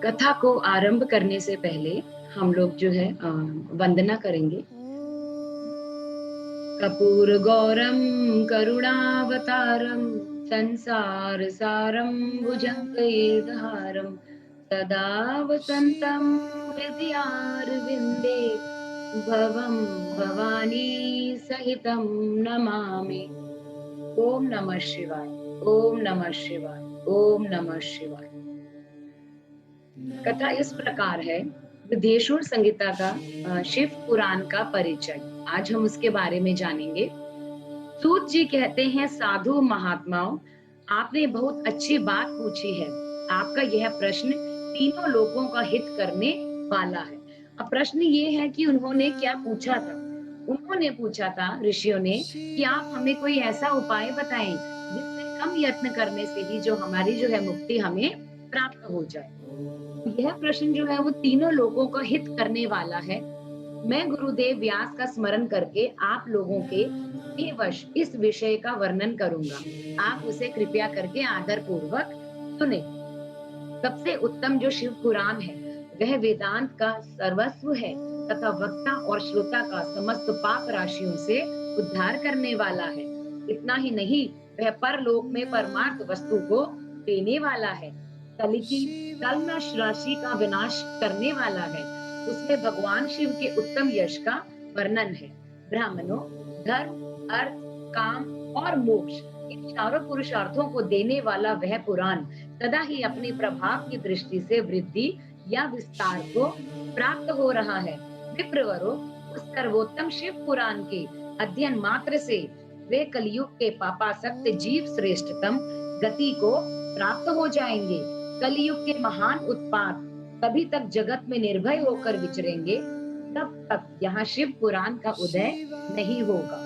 कथा को आरंभ करने से पहले हम लोग जो है वंदना करेंगे। कपूर गौरम करुणावतारम संसार सारम भुजगैर्धारम सदा वसंतम हृदयारविंदे भवम भवानी सहितम नमामि। ओम नमः शिवाय, ओम नमः शिवाय, ओम नमः शिवाय। कथा इस प्रकार है, विदेशूर संहिता का शिव पुराण का परिचय। आज हम उसके बारे में जानेंगे। सूत जी कहते हैं, साधु महात्माओं, आपने बहुत अच्छी बात पूछी है। आपका यह प्रश्न तीनों लोगों का हित करने वाला है। अब प्रश्न ये है कि उन्होंने क्या पूछा था। उन्होंने पूछा था, ऋषियों ने, कि आप हमें कोई ऐसा उपाय बताएं जिससे कम यत्न करने से ही जो हमारी जो है मुक्ति हमें प्राप्त हो जाए। यह प्रश्न जो है वो तीनों लोगों का हित करने वाला है। मैं गुरुदेव व्यास का स्मरण करके आप लोगों के स्नेहवश इस विषय का वर्णन करूंगा। आप उसे कृपया करके आदर पूर्वक सुने। सबसे उत्तम जो शिव पुराण है वह वेदांत का सर्वस्व है तथा वक्ता और श्रोता का समस्त पाप राशियों से उद्धार करने वाला है। इतना ही नहीं, वह परलोक में परमार्थ वस्तु को देने वाला है। कलि की कल्मश राशि का विनाश करने वाला है। उसमें भगवान शिव के उत्तम यश का वर्णन है। ब्राह्मणों, धर्म, अर्थ, काम और मोक्ष, इन चारों पुरुषार्थों को देने वाला वह पुराण सदा ही अपने प्रभाव की दृष्टि से वृद्धि या विस्तार को प्राप्त हो रहा है। विप्रवरों, उस सर्वोत्तम शिव पुराण के अध्ययन मात्र से वे कलयुग के पापासक्त जीव श्रेष्ठतम गति को प्राप्त हो जाएंगे। कलयुग के महान उत्पात तभी तक जगत में निर्भय होकर विचरेंगे, तब तक यहाँ शिव पुराण का उदय नहीं होगा।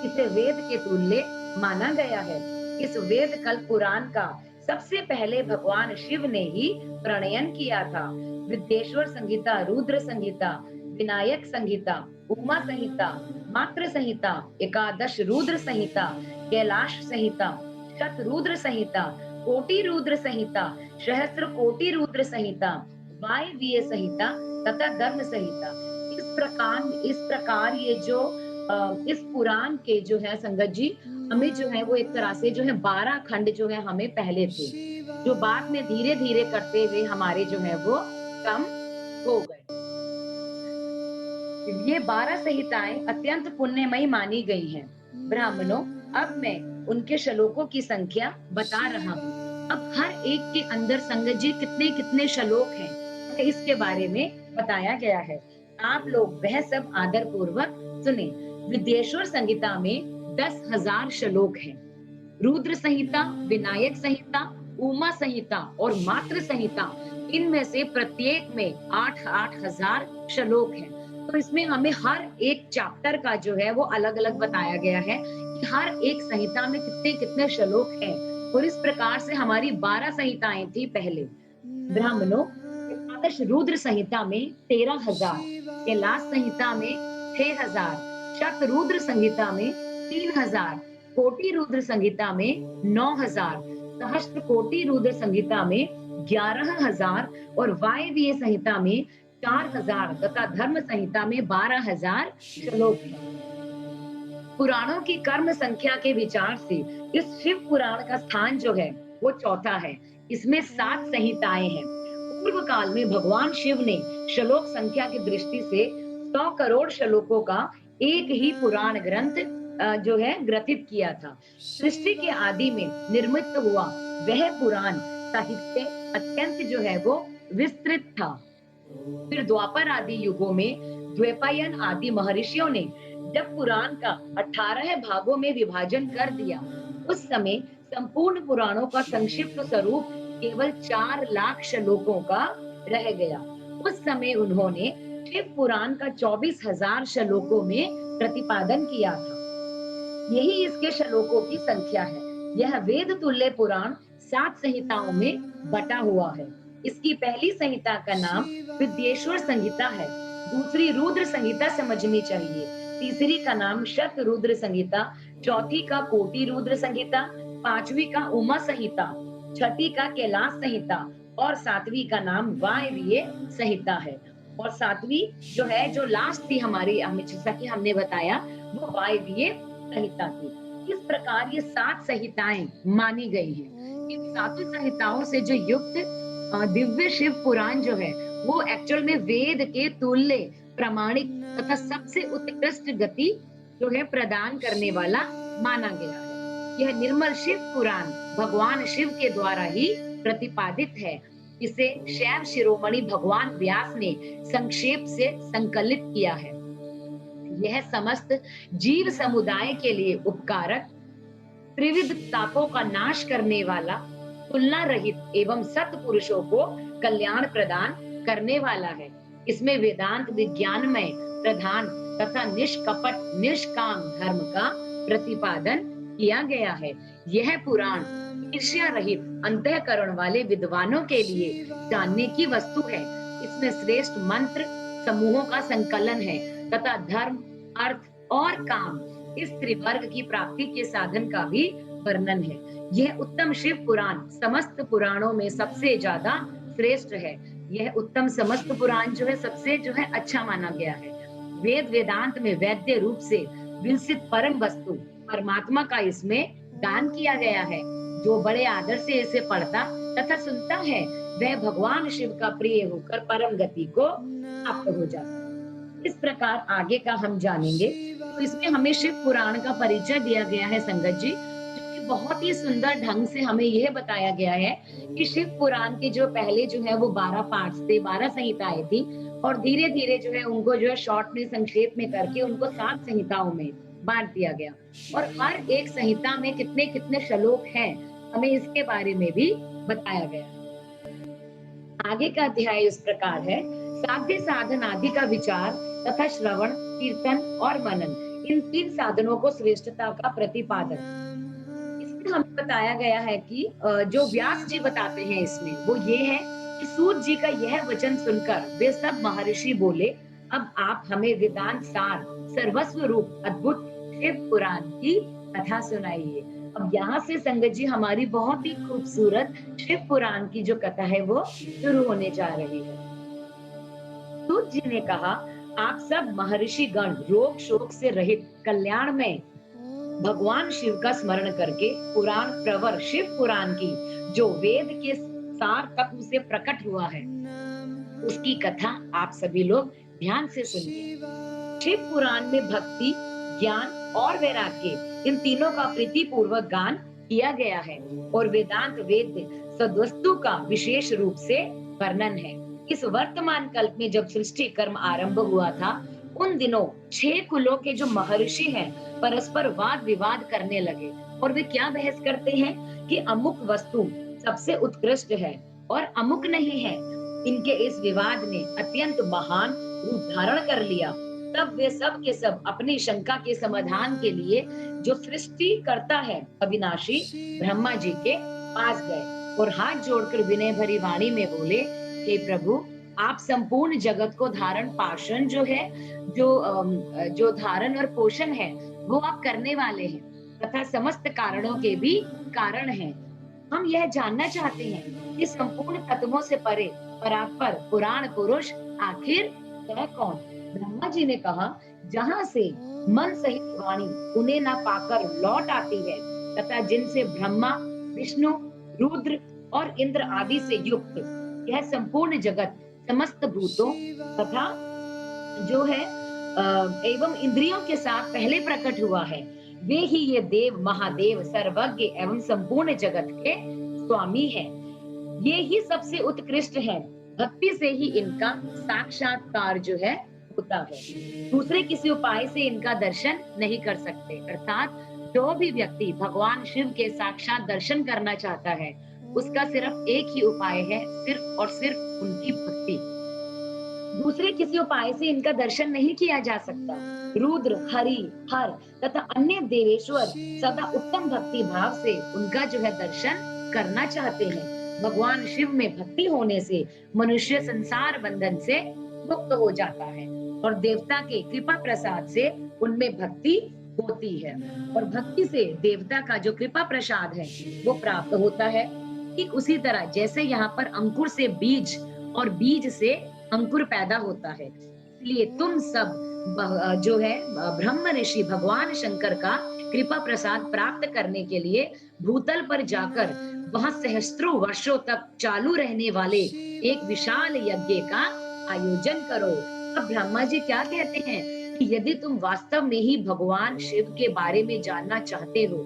इसे वेद के तुल्य माना गया है। इस वेद कल्प पुराण का सबसे पहले भगवान शिव ने ही प्रणयन किया था। विद्येश्वर संहिता, रुद्र संहिता, विनायक संहिता, उमा संहिता, मात्र संहिता, एकादश रुद्र संहिता, कैलाश संहिता, शत रुद्र संहिता, कोटि रुद्र संहिता, सहस्त्र कोटि रुद्र संहिता, वायवीय संहिता तथा धर्म संहिता। इस प्रकार ये जो इस पुराण के जो है संगत जी, हमें जो है वो एक तरह से जो है 12 खंड जो है हमें पहले थे, जो बाद में धीरे धीरे करते हुए हमारे जो है वो कम हो गए। ये 12 संहिताएं अत्यंत पुण्यमयी मानी गई हैं। ब्राह्मणों, अब मैं उनके श्लोकों की संख्या बता रहा हूँ। अब हर एक के अंदर संगत जी कितने कितने श्लोक हैं, इसके बारे में बताया गया है। आप लोग वह सब आदर पूर्वक सुने। विद्येश्वर संहिता में 10,000 श्लोक हैं। रुद्र संहिता, विनायक संहिता, उमा संहिता और मात्र संहिता, इनमें से प्रत्येक में 8-8 हजार श्लोक हैं। तो इसमें हमें हर एक चैप्टर का जो है वो अलग अलग बताया गया है कि हर एक संहिता में कितने कितने श्लोक हैं। और इस प्रकार से हमारी 12 संहिताएं थी पहले। ब्राह्मणों, एकादश रुद्र संहिता में 13,000, कैलाश संहिता में 6,000, शत रुद्र संहिता में 3,000, कोटि रुद्र संहिता में 9,000, सहस्त्र कोटि रुद्र संहिता में 11,000 और वायवीय संहिता में 4,000 तथा धर्म संहिता में 12,000 श्लोक हैं। पुराणों की कर्म संख्या के विचार से इस शिव पुराण का स्थान जो है वो चौथा है। इसमें 7 संहिताएं हैं। पूर्व काल में भगवान शिव ने श्लोक संख्या की दृष्टि से 100 करोड़ श्लोकों का एक ही पुराण ग्रंथ जो है ग्रथित किया था। सृष्टि के आदि में निर्मित हुआ वह पुराण साहित्य अत्यंत जो है वो विस्तृत था। फिर द्वापर आदि युगों में द्वैपायन आदि महर्षियों ने जब पुराण का 18 भागों में विभाजन कर दिया, उस समय संपूर्ण पुराणों का संक्षिप्त स्वरूप केवल 4 लाख श्लोकों का रह गया। उस समय उन्होंने शिव पुराण का 24,000 श्लोकों में प्रतिपादन किया था। यही इसके श्लोकों की संख्या है। यह वेद तुल्य पुराण 7 संहिताओं में बटा हुआ है। इसकी पहली संहिता का नाम विद्येश्वर संहिता है, दूसरी रुद्र संहिता समझनी चाहिए, तीसरी का नाम शत रुद्र संहिता, चौथी का कोटि रुद्र संहिता, पांचवी का उमा संहिता, छठी का कैलाश संहिता और सातवीं का नाम वायवीय संहिता है। और सातवीं जो है, जो लास्ट थी हमारी, हमें जैसा कि हमने बताया, वो वायवीय संहिता थी। इस प्रकार ये 7 संहिताएं मानी गई हैं। इन सातों संहिताओं से जो युक्त दिव्य शिव पुराण जो है, वो एक्चुअल में वेद के तुल्य प्रामाणिक तथा सबसे उत्कृष्ट गति जो है प्रदान करने वाला माना गया है। यह निर्मल शिव पुराण भगवान शिव के द्वारा ही प्रतिपादित है। इसे शैव शिरोमणि भगवान व्यास ने संक्षेप से संकलित किया है। यह समस्त जीव समुदाय के लिए उपकारक, त्रिविध तापों का नाश करने वाला, तुलना रहित एवं सत्पुरुषों को कल्याण प्रदान करने वाला है। इसमें वेदांत विज्ञानमय प्रधान तथा निष्कपट निष्काम धर्म का प्रतिपादन किया गया है। यह पुराण ईर्ष्या रहित अंतःकरण वाले विद्वानों के लिए जानने की वस्तु है। इसमें श्रेष्ठ मंत्र समूहों का संकलन है तथा धर्म, अर्थ और काम, इस त्रिवर्ग की प्राप्ति के साधन का भी वर्णन है। यह उत्तम शिव पुराण समस्त पुराणों में सबसे ज्यादा श्रेष्ठ है। यह उत्तम समस्त पुराण जो है, सबसे जो है अच्छा माना गया है। वेद वेदांत में वैद्य रूप से विलसित परम वस्तु परमात्मा का इसमें दान किया गया है। जो बड़े आदर से इसे पढ़ता तथा सुनता है, वह भगवान शिव का प्रिय होकर परम गति को प्राप्त हो जाता है। इस प्रकार आगे का हम जानेंगे। तो इसमें हमें शिव पुराण का परिचय दिया गया है संगत जी, जो कि बहुत ही सुंदर ढंग से हमें यह बताया गया है कि शिव पुराण के जो पहले जो है वो 12 पार्ट्स थे, 12 संहिताएं थी, और धीरे धीरे जो है उनको जो है शॉर्ट में संक्षेप में करके उनको 7 संहिताओं में बांट दिया गया। और हर एक संहिता में कितने कितने श्लोक हैं, हमें इसके बारे में भी बताया गया। आगे का अध्याय इस प्रकार है। साध्य साधन आदि का विचार तथा श्रवण, कीर्तन और मनन, इन 3 साधनों को श्रेष्ठता का प्रतिपादन। इसमें हमें बताया गया है कि जो व्यास जी बताते हैं इसमें, वो ये है कि सूत जी का यह वचन सुनकर वे सब महर्षि बोले, अब आप हमें वेदांत सार सर्वस्व रूप अद्भुत शिव पुराण की कथा सुनाइए। अब यहाँ से संगत जी हमारी बहुत ही खूबसूरत शिव पुराण की जो कथा है वो शुरू होने जा रही है। सूत जी ने कहा, आप सब महर्षि गण रोग शोक से रहित कल्याण में भगवान शिव का स्मरण करके पुराण प्रवर शिव पुराण की जो वेद के सार तत्व से प्रकट हुआ है, उसकी कथा आप सभी लोग ध्यान से सुनिए। शिव पुराण में भक्ति, ज्ञान और वैराग्य, इन तीनों का प्रीति पूर्वक गान किया गया है और वेदांत वेद सद्वस्तु का विशेष रूप से वर्णन है। इस वर्तमान कल्प में जब सृष्टि कर्म आरंभ हुआ था, उन दिनों 6 कुलों के जो महर्षि हैं परस्पर वाद विवाद करने लगे। और वे क्या बहस करते हैं कि अमुक वस्तु सबसे उत्कृष्ट है और अमुक नहीं है। इनके इस विवाद ने अत्यंत महान रूप धारण कर लिया। तब वे सब के सब अपनी शंका के समाधान के लिए जो सृष्टि करता है अविनाशी ब्रह्मा जी के पास गए और हाथ जोड़कर विनय भरी वाणी में बोले, हे प्रभु, आप संपूर्ण जगत को धारण पाषण जो है, जो धारण और पोषण है, वो आप करने वाले हैं तथा समस्त कारणों के भी कारण हैं। हम यह जानना चाहते हैं कि संपूर्ण तत्वों से परे परात्पर पुराण पुरुष आखिर है कौन? ब्रह्मा जी ने कहा, जहां से मन सहित वाणी उन्हें ना पाकर लौट आती है तथा जिनसे ब्रह्मा, विष्णु, रुद्र और इंद्र आदि से युक्त यह संपूर्ण जगत समस्त भूतों तथा जो है एवं इंद्रियों के साथ पहले प्रकट हुआ है, वे ही ये देव महादेव सर्वज्ञ एवं संपूर्ण जगत के स्वामी हैं। ये ही सबसे उत्कृष्ट है। भक्ति से ही इनका साक्षात्कार जो है होता है। दूसरे किसी उपाय से इनका दर्शन नहीं कर सकते। अर्थात जो भी व्यक्ति भगवान शिव के साक्षात दर्शन करना चाहता है, उसका सिर्फ एक ही उपाय है, सिर्फ और सिर्फ उनकी भक्ति। दूसरे किसी उपाय से इनका दर्शन नहीं किया जा सकता। रुद्र, हरि, हर तथा अन्य देवेश्वर सदा उत्तम भक्ति भाव से उनका जो है दर्शन करना चाहते हैं। भगवान शिव में भक्ति होने से मनुष्य संसार बंधन से मुक्त हो जाता है और देवता के कृपा प्रसाद से उनमें भक्ति होती है और भक्ति से देवता का जो कृपा प्रसाद है वो प्राप्त होता है। ठीक उसी तरह जैसे यहाँ पर अंकुर से बीज और बीज से अंकुर पैदा होता है, इसलिए तुम सब जो है ब्रह्म ऋषि भगवान शंकर का कृपा प्रसाद प्राप्त करने के लिए भूतल पर जाकर वहां सहस्त्रों वर्षों तक चालू रहने वाले एक विशाल यज्ञ का आयोजन करो। अब ब्रह्मा जी क्या कहते हैं कि यदि तुम वास्तव में ही भगवान शिव के बारे में जानना चाहते हो,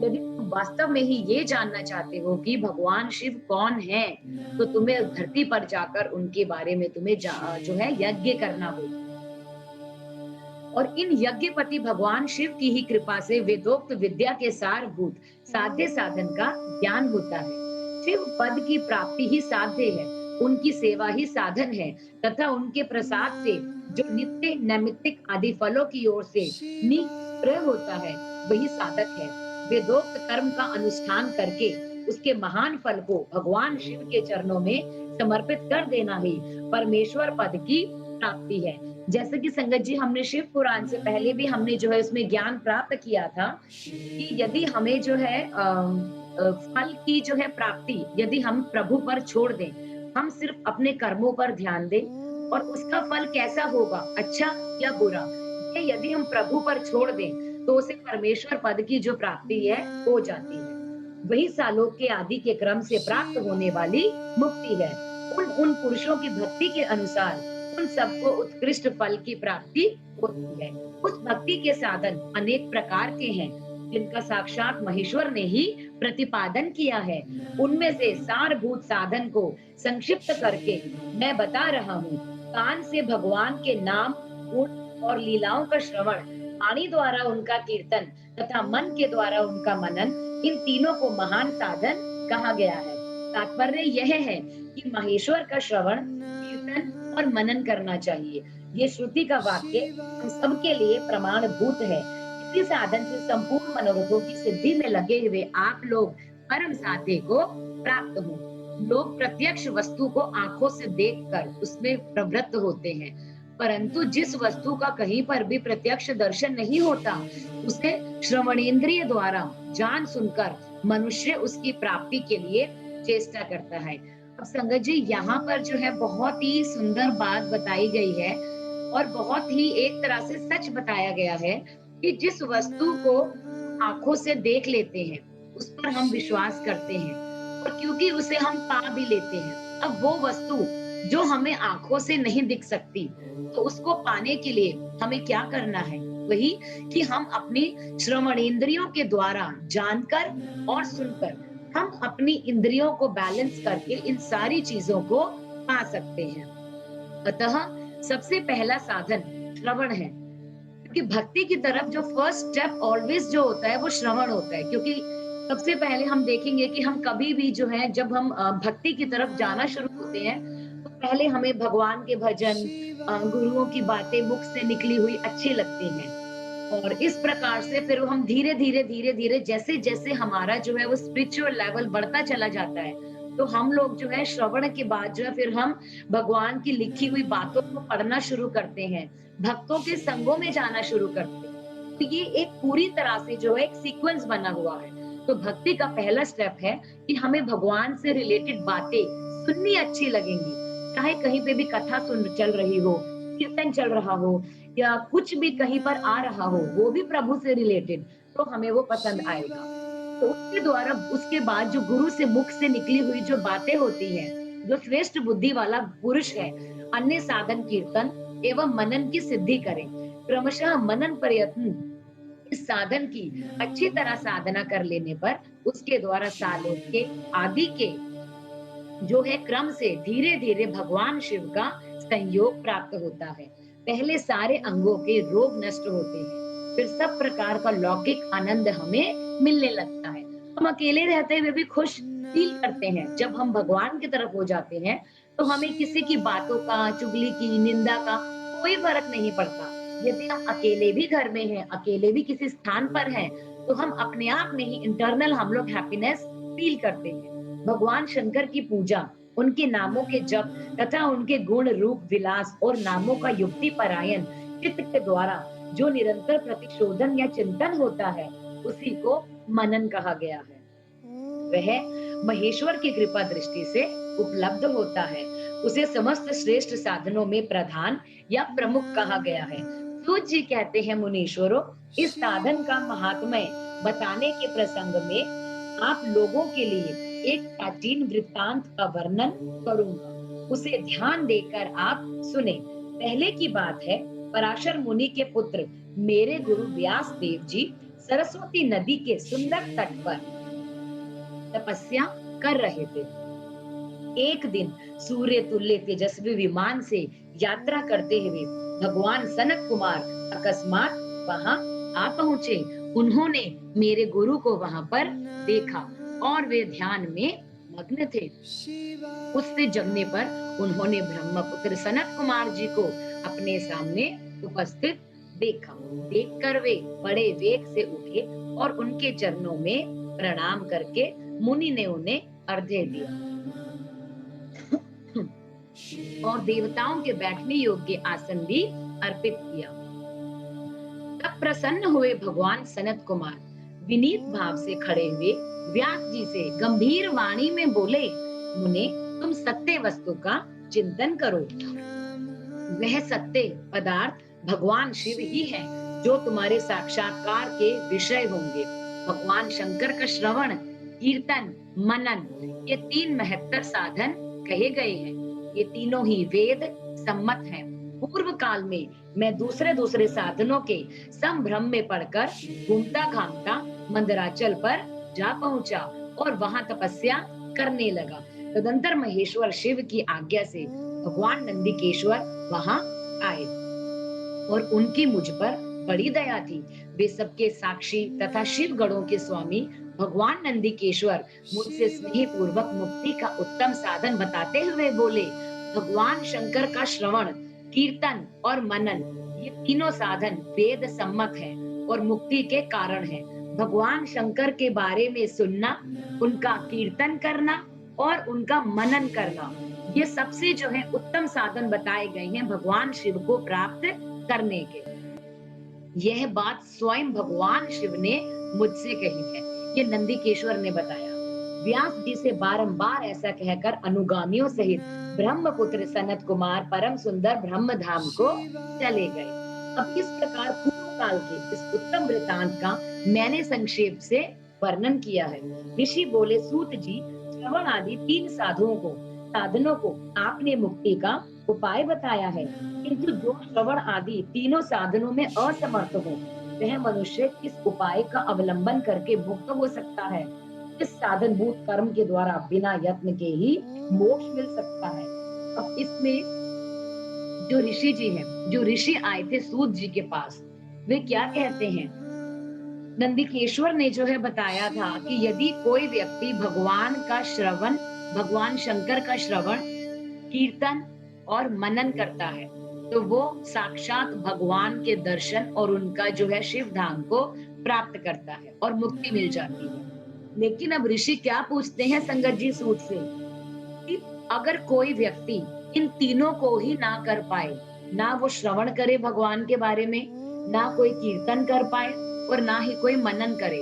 यदि तुम वास्तव में ही ये जानना चाहते हो कि भगवान शिव कौन है, तो तुम्हें धरती पर जाकर उनके बारे में तुम्हें जो है यज्ञ करना होगा। और इन यज्ञपति भगवान शिव की ही कृपा से वेदोक्त विद्या के सारभूत साध्य साधन का ज्ञान होता है। शिव पद की प्राप्ति ही साध्य है, उनकी सेवा ही साधन है तथा उनके प्रसाद से जो नित्य नैमित्तिक आदि फलों की ओर से निग्रह होता है, वही साधक है। वेदोक्त कर्म का अनुष्ठान करके उसके महान फल को भगवान शिव के चरणों में समर्पित कर देना ही परमेश्वर पद की प्राप्ति है। जैसे कि संगत जी हमने शिव पुराण से पहले भी हमने जो है उसमें ज्ञान प्राप्त किया था कि यदि हमें जो है फल की जो है प्राप्ति यदि हम प्रभु पर छोड़ दें, हम सिर्फ अपने कर्मों पर ध्यान दें और उसका फल कैसा होगा, अच्छा या बुरा, ये यदि हम प्रभु पर छोड़ दें तो उसे परमेश्वर पद की जो प्राप्ति है हो जाती है। वही सालोक के आदि के क्रम से प्राप्त होने वाली मुक्ति है। उन उन पुरुषों की भक्ति के अनुसार उन सबको उत्कृष्ट फल की प्राप्ति होती है। उस भक्ति के साधन अनेक प्रकार के हैं, जिनका साक्षात महेश्वर ने ही प्रतिपादन किया है। उनमें से सारभूत साधन को संक्षिप्त करके मैं बता रहा हूँ। कान से भगवान के नाम, गुण और लीलाओं का श्रवण, वाणी द्वारा उनका कीर्तन तथा मन के द्वारा उनका मनन, इन तीनों को महान साधन कहा गया है। तात्पर्य यह है कि महेश्वर का श्रवण, कीर्तन और मनन करना चाहिए। ये श्रुति का वाक्य हम सबके लिए प्रमाणभूत है। इसी साधन से संपूर्ण मनोरथों की सिद्धि में लगे हुए आप लोग परम साध्य को प्राप्त हो। लोग प्रत्यक्ष वस्तु को आंखों से देखकर उसमें प्रवृत्त होते हैं, परंतु जिस वस्तु का कहीं पर भी प्रत्यक्ष दर्शन नहीं होता, उसे श्रवणेंद्रिय द्वारा जान सुनकर मनुष्य उसकी प्राप्ति के लिए चेष्टा करता है। अब संगत जी यहाँ पर जो है बहुत ही सुंदर बात बताई गई है और बहुत ही एक तरह से सच बताया गया है कि जिस वस्तु को आंखों से देख लेते हैं, उस पर हम विश्वास करते हैं और क्योंकि उसे हम पा भी लेते हैं, अब वो वस्तु जो हमें आंखों से नहीं दिख सकती, तो उसको पाने के लिए हमें क्या करना है? वही कि हम अपनी श्रवणेंद्रियों के द्वारा जानकर और सुनकर हम अपनी इंद्रियों को बैलेंस करके इन सारी चीजों को पा सकते हैं। अतः सबसे पहला साधन श्रवण है, क्योंकि भक्ति की तरफ जो फर्स्ट स्टेप ऑलवेज जो होता है वो श्रवण होता है। क्योंकि सबसे पहले हम देखेंगे कि हम कभी भी जो है जब हम भक्ति की तरफ जाना शुरू होते हैं, तो पहले हमें भगवान के भजन, गुरुओं की बातें मुख से निकली हुई अच्छी लगती हैं और इस प्रकार से फिर हम धीरे-धीरे जैसे-जैसे हमारा जो है वो स्पिरिचुअल लेवल बढ़ता चला जाता है, तो हम लोग जो है श्रवण के बाद जो है फिर हम भगवान की लिखी हुई बातों को पढ़ना शुरू करते हैं, भक्तों के संगों में जाना शुरू करते हैं। तो ये एक पूरी तरह से जो है एक सीक्वेंस बना हुआ है। तो भक्ति का पहला स्टेप है कि हमें भगवान से रिलेटेड बातें सुननी अच्छी लगेंगी, चाहे कहीं पे भी कथा चल रही हो, कीर्तन चल रहा हो या कुछ भी कहीं पर आ रहा हो, वो भी प्रभु से रिलेटेड, तो हमें वो पसंद आएगा। तो उसके द्वारा उसके बाद जो गुरु से मुख से निकली हुई जो बातें होती हैं, जो श्रेष्ठ बुद्धि वाला पुरुष है, अन्य साधन कीर्तन एवं मनन की सिद्धि करें। क्रमशः मनन प्रयत्न इस साधन की अच्छी तरह साधना कर लेने पर उसके द्वारा सालों के आदि के जो है क्रम से धीरे-धीरे भगवान शिव का संयोग प्राप्त होता है। पहले सारे अंगों के रोग नष्ट होते हैं, फिर सब प्रकार का लौकिक आनंद हमें मिलने लगता है। हम अकेले रहते हुए भी खुश फील करते हैं। जब हम भगवान की तरफ हो जाते हैं, तो हमें किसी की बातों का, चुगली की, निंदा का कोई फर्क नहीं पड़ता। यदि हम अकेले भी घर में हैं, अकेले भी किसी स्थान पर हैं, तो हम अपने आप में ही इंटरनल हम लोग हैप्पीनेस फील करते हैं। भगवान शंकर की पूजा, उनके नामों के जप तथा उनके गुण रूप विलास और नामों का युक्ति परायण चित्त के द्वारा जो निरंतर प्रतिशोधन या चिंतन होता है, उसी को मनन कहा गया है। वह महेश्वर की कृपा दृष्टि से उपलब्ध होता है। उसे समस्त श्रेष्ठ साधनों में प्रधान या प्रमुख कहा गया है। सूत जी कहते हैं, मुनीश्वरों, इस साधन का महात्म्य बताने के प्रसंग में आप लोगों के लिए एक प्राचीन वृत्तांत का वर्णन करूंगा। उसे ध्यान देकर आप सुने। पहले की बात है, पराशर मुनि के पुत्र मेरे गुरु व्यास देव जी सरस्वती नदी के सुंदर तट पर तपस्या कर रहे थे। एक दिन सूर्य तुल्य तेजस्वी विमान से यात्रा करते हुए भगवान सनत कुमार अकस्मात वहां आ पहुंचे। उन्होंने मेरे गुरु को वहां पर देखा और वे ध्यान में मग्न थे। उससे जगने पर उन्होंने ब्रह्मपुत्र सनत कुमार जी को अपने सामने उपस्थित देखा। देखकर वे बड़े वेग से उठे और उनके चरणों में प्रणाम करके मुनि ने उन्हें अर्घ्य दिया और देवताओं के बैठने योग्य आसन भी अर्पित किया। तब प्रसन्न हुए भगवान सनत कुमार विनीत भाव से खड़े हुए व्यास जी से गंभीर वाणी में बोले, मुने, तुम सत्य वस्तु का चिंतन करो। वह सत्य पदार्थ भगवान शिव ही है जो तुम्हारे साक्षात्कार के विषय होंगे। भगवान शंकर का श्रवण, कीर्तन, मनन, ये तीन महत्तर साधन कहे गए हैं। ये तीनों ही वेद सम्मत हैं। पूर्व काल में मैं दूसरे दूसरे साधनों के संभ्रम में पड़कर घूमता घामता मंदराचल पर जा पहुंचा और वहां तपस्या करने लगा। तदंतर महेश्वर शिव की आज्ञा से भगवान नंदिकेश्वर वहां आए और उनकी मुझ पर बड़ी दया थी। वे सबके साक्षी तथा शिव गणों के स्वामी भगवान नंदिकेश्वर मुझसे स्नेह पूर्वक मुक्ति का उत्तम साधन बताते हुए बोले, भगवान शंकर का श्रवण, कीर्तन और मनन, ये तीनों साधन वेद सम्मत हैं और मुक्ति के कारण हैं। भगवान शंकर के बारे में सुनना, उनका कीर्तन करना और उनका मनन करना, ये सबसे जो है उत्तम साधन बताए गए हैं भगवान शिव को प्राप्त करने के। यह बात स्वयं भगवान शिव ने मुझसे कही है, ये नंदिकेश्वर ने बताया। व्यास जी से बारंबार ऐसा कहकर अनुगामियों सहित ब्रह्मपुत्र सनत कुमार परम सुंदर ब्रह्म धाम को चले गए। अब इस प्रकार पूर्व काल के इस उत्तम वृतांत का मैंने संक्षेप से वर्णन किया है। ऋषि बोले, सूत जी, श्रवण आदि तीन साधनों को आपने मुक्ति का उपाय बताया है, किंतु जो श्रवण आदि तीनों साधनों में असमर्थ हो, वह मनुष्य किस उपाय का अवलंबन करके मुक्त हो सकता है? इस साधन भूत कर्म के द्वारा बिना यत्न के ही मोक्ष मिल सकता है। अब इसमें जो ऋषि जी हैं, जो ऋषि आए थे सूत जी के पास, वे क्या कहते हैं? नंदिकेश्वर ने जो है बताया था कि यदि कोई व्यक्ति भगवान का श्रवण, भगवान शंकर का श्रवण, कीर्तन और मनन करता है तो वो साक्षात भगवान के दर्शन और उनका जो है शिव धाम को प्राप्त करता है और मुक्ति मिल जाती है। लेकिन अब ऋषि क्या पूछते हैं संगत जी सूत से कि अगर कोई व्यक्ति इन तीनों को ही ना कर पाए, ना वो श्रवण करे भगवान के बारे में, ना कोई कीर्तन कर पाए और ना ही कोई मनन करे,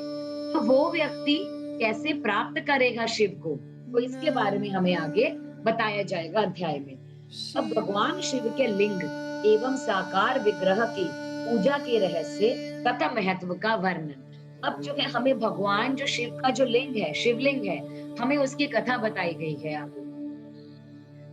तो वो व्यक्ति कैसे प्राप्त करेगा शिव को? तो इसके बारे में हमें आगे बताया जाएगा अध्याय में। अब भगवान शिव के लिंग एवं साकार विग्रह की पूजा के रहस्य तथा महत्व का वर्णन। अब जो है हमें भगवान जो शिव का जो लिंग है, शिवलिंग है, हमें उसकी कथा बताई गई है आगे।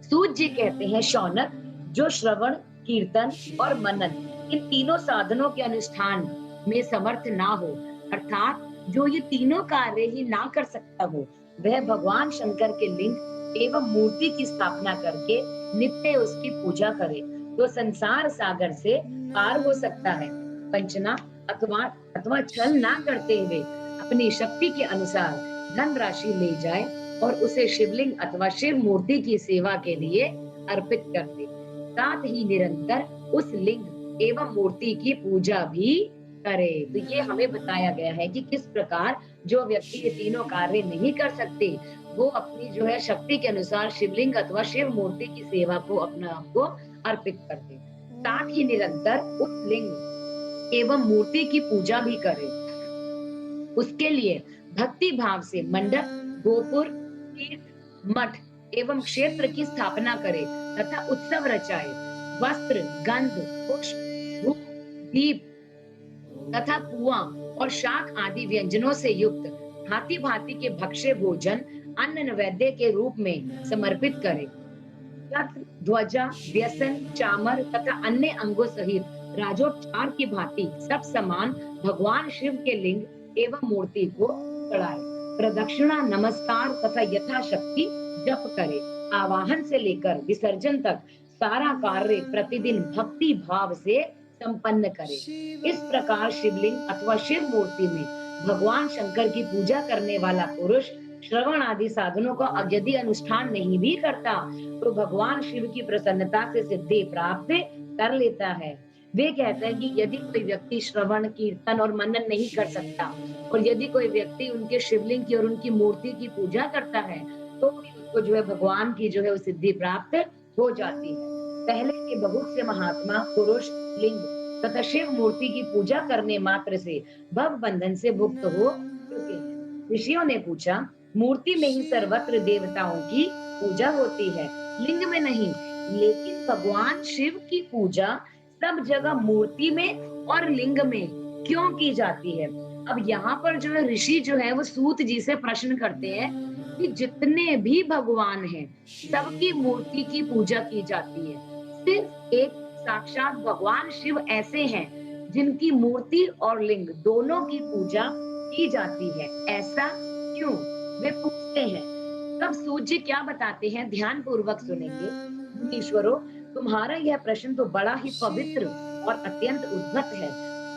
सूत जी कहते हैं, शौनक, जो श्रवण, कीर्तन और मनन इन तीनों साधनों के अनुष्ठान में समर्थ ना हो, अर्थात जो ये तीनों कार्य ही ना कर सकता हो, वह भगवान शंकर के लिंग एवं मूर्ति की स्थापना करके नित्य उसकी पूजा करे तो संसार सागर से पार हो सकता है। वंचना अथवा छल ना करते हुए अपनी शक्ति के अनुसार धन राशि ले जाए और उसे शिवलिंग अथवा शिव मूर्ति की सेवा के लिए अर्पित कर दे। साथ ही निरंतर उस लिंग एवं मूर्ति की पूजा भी करे। तो ये हमें बताया गया है कि किस प्रकार जो व्यक्ति ये तीनों कार्य नहीं कर सकते, वो अपनी जो है शक्ति के अनुसार शिवलिंग अथवा शिव मूर्ति की सेवा को अपना आप को अर्पित कर दे। साथ ही निरंतर उस लिंग एवं मूर्ति की पूजा भी करे। उसके लिए भक्ति भाव से मंडप, गोपुर तीर्थ, मठ एवं क्षेत्र की स्थापना करे तथा उत्सव रचाए। वस्त्र, गंध, पुष्प, धूप, दीप तथा पुआ और शाक आदि व्यंजनों से युक्त भांति भांति के भक्ष्य भोजन अन्न नैवेद्य के रूप में समर्पित करे। रथ, ध्वजा, व्यसन, चामर तथा अन्य अंगों सहित राजोपचार की भांति सब समान भगवान शिव के लिंग एवं मूर्ति को चढ़ाए। प्रदक्षिणा, नमस्कार तथा यथाशक्ति जप करे। आवाहन से लेकर विसर्जन तक सारा कार्य प्रतिदिन भक्ति भाव से संपन्न करे। इस प्रकार शिवलिंग अथवा शिव मूर्ति में भगवान शंकर की पूजा करने वाला पुरुष श्रवण आदि साधनों का यदि अनुष्ठान नहीं भी करता तो भगवान शिव की प्रसन्नता से सिद्धि प्राप्त कर लेता है। वे कहते हैं कि यदि कोई व्यक्ति श्रवण, कीर्तन और मनन नहीं कर सकता और यदि कोई व्यक्ति उनके शिवलिंग की और उनकी मूर्ति की पूजा करता है तो भी उसको जो है भगवान की जो है वो सिद्धि प्राप्त हो जाती है। पहले के बहुत से महात्मा पुरुष लिंग तथा शिव मूर्ति की पूजा करने मात्र से भव बंधन से मुक्त हो चुके हैं। ऋषियों ने पूछा, मूर्ति में ही सर्वत्र देवताओं की पूजा होती है, लिंग में नहीं, लेकिन भगवान शिव की पूजा सब जगह मूर्ति में और लिंग में क्यों की जाती है? अब यहाँ पर जो है ऋषि जो है वो सूत जी से प्रश्न करते हैं कि जितने भी भगवान हैं सबकी मूर्ति की पूजा की जाती है, सिर्फ एक साक्षात भगवान शिव ऐसे हैं जिनकी मूर्ति और लिंग दोनों की पूजा की जाती है, ऐसा क्यों? वे पूछते हैं। तब सूत जी क्या बताते हैं, ध्यान पूर्वक सुनेंगे। ईश्वरों, तुम्हारा यह प्रश्न तो बड़ा ही पवित्र और अत्यंत उद्भट है।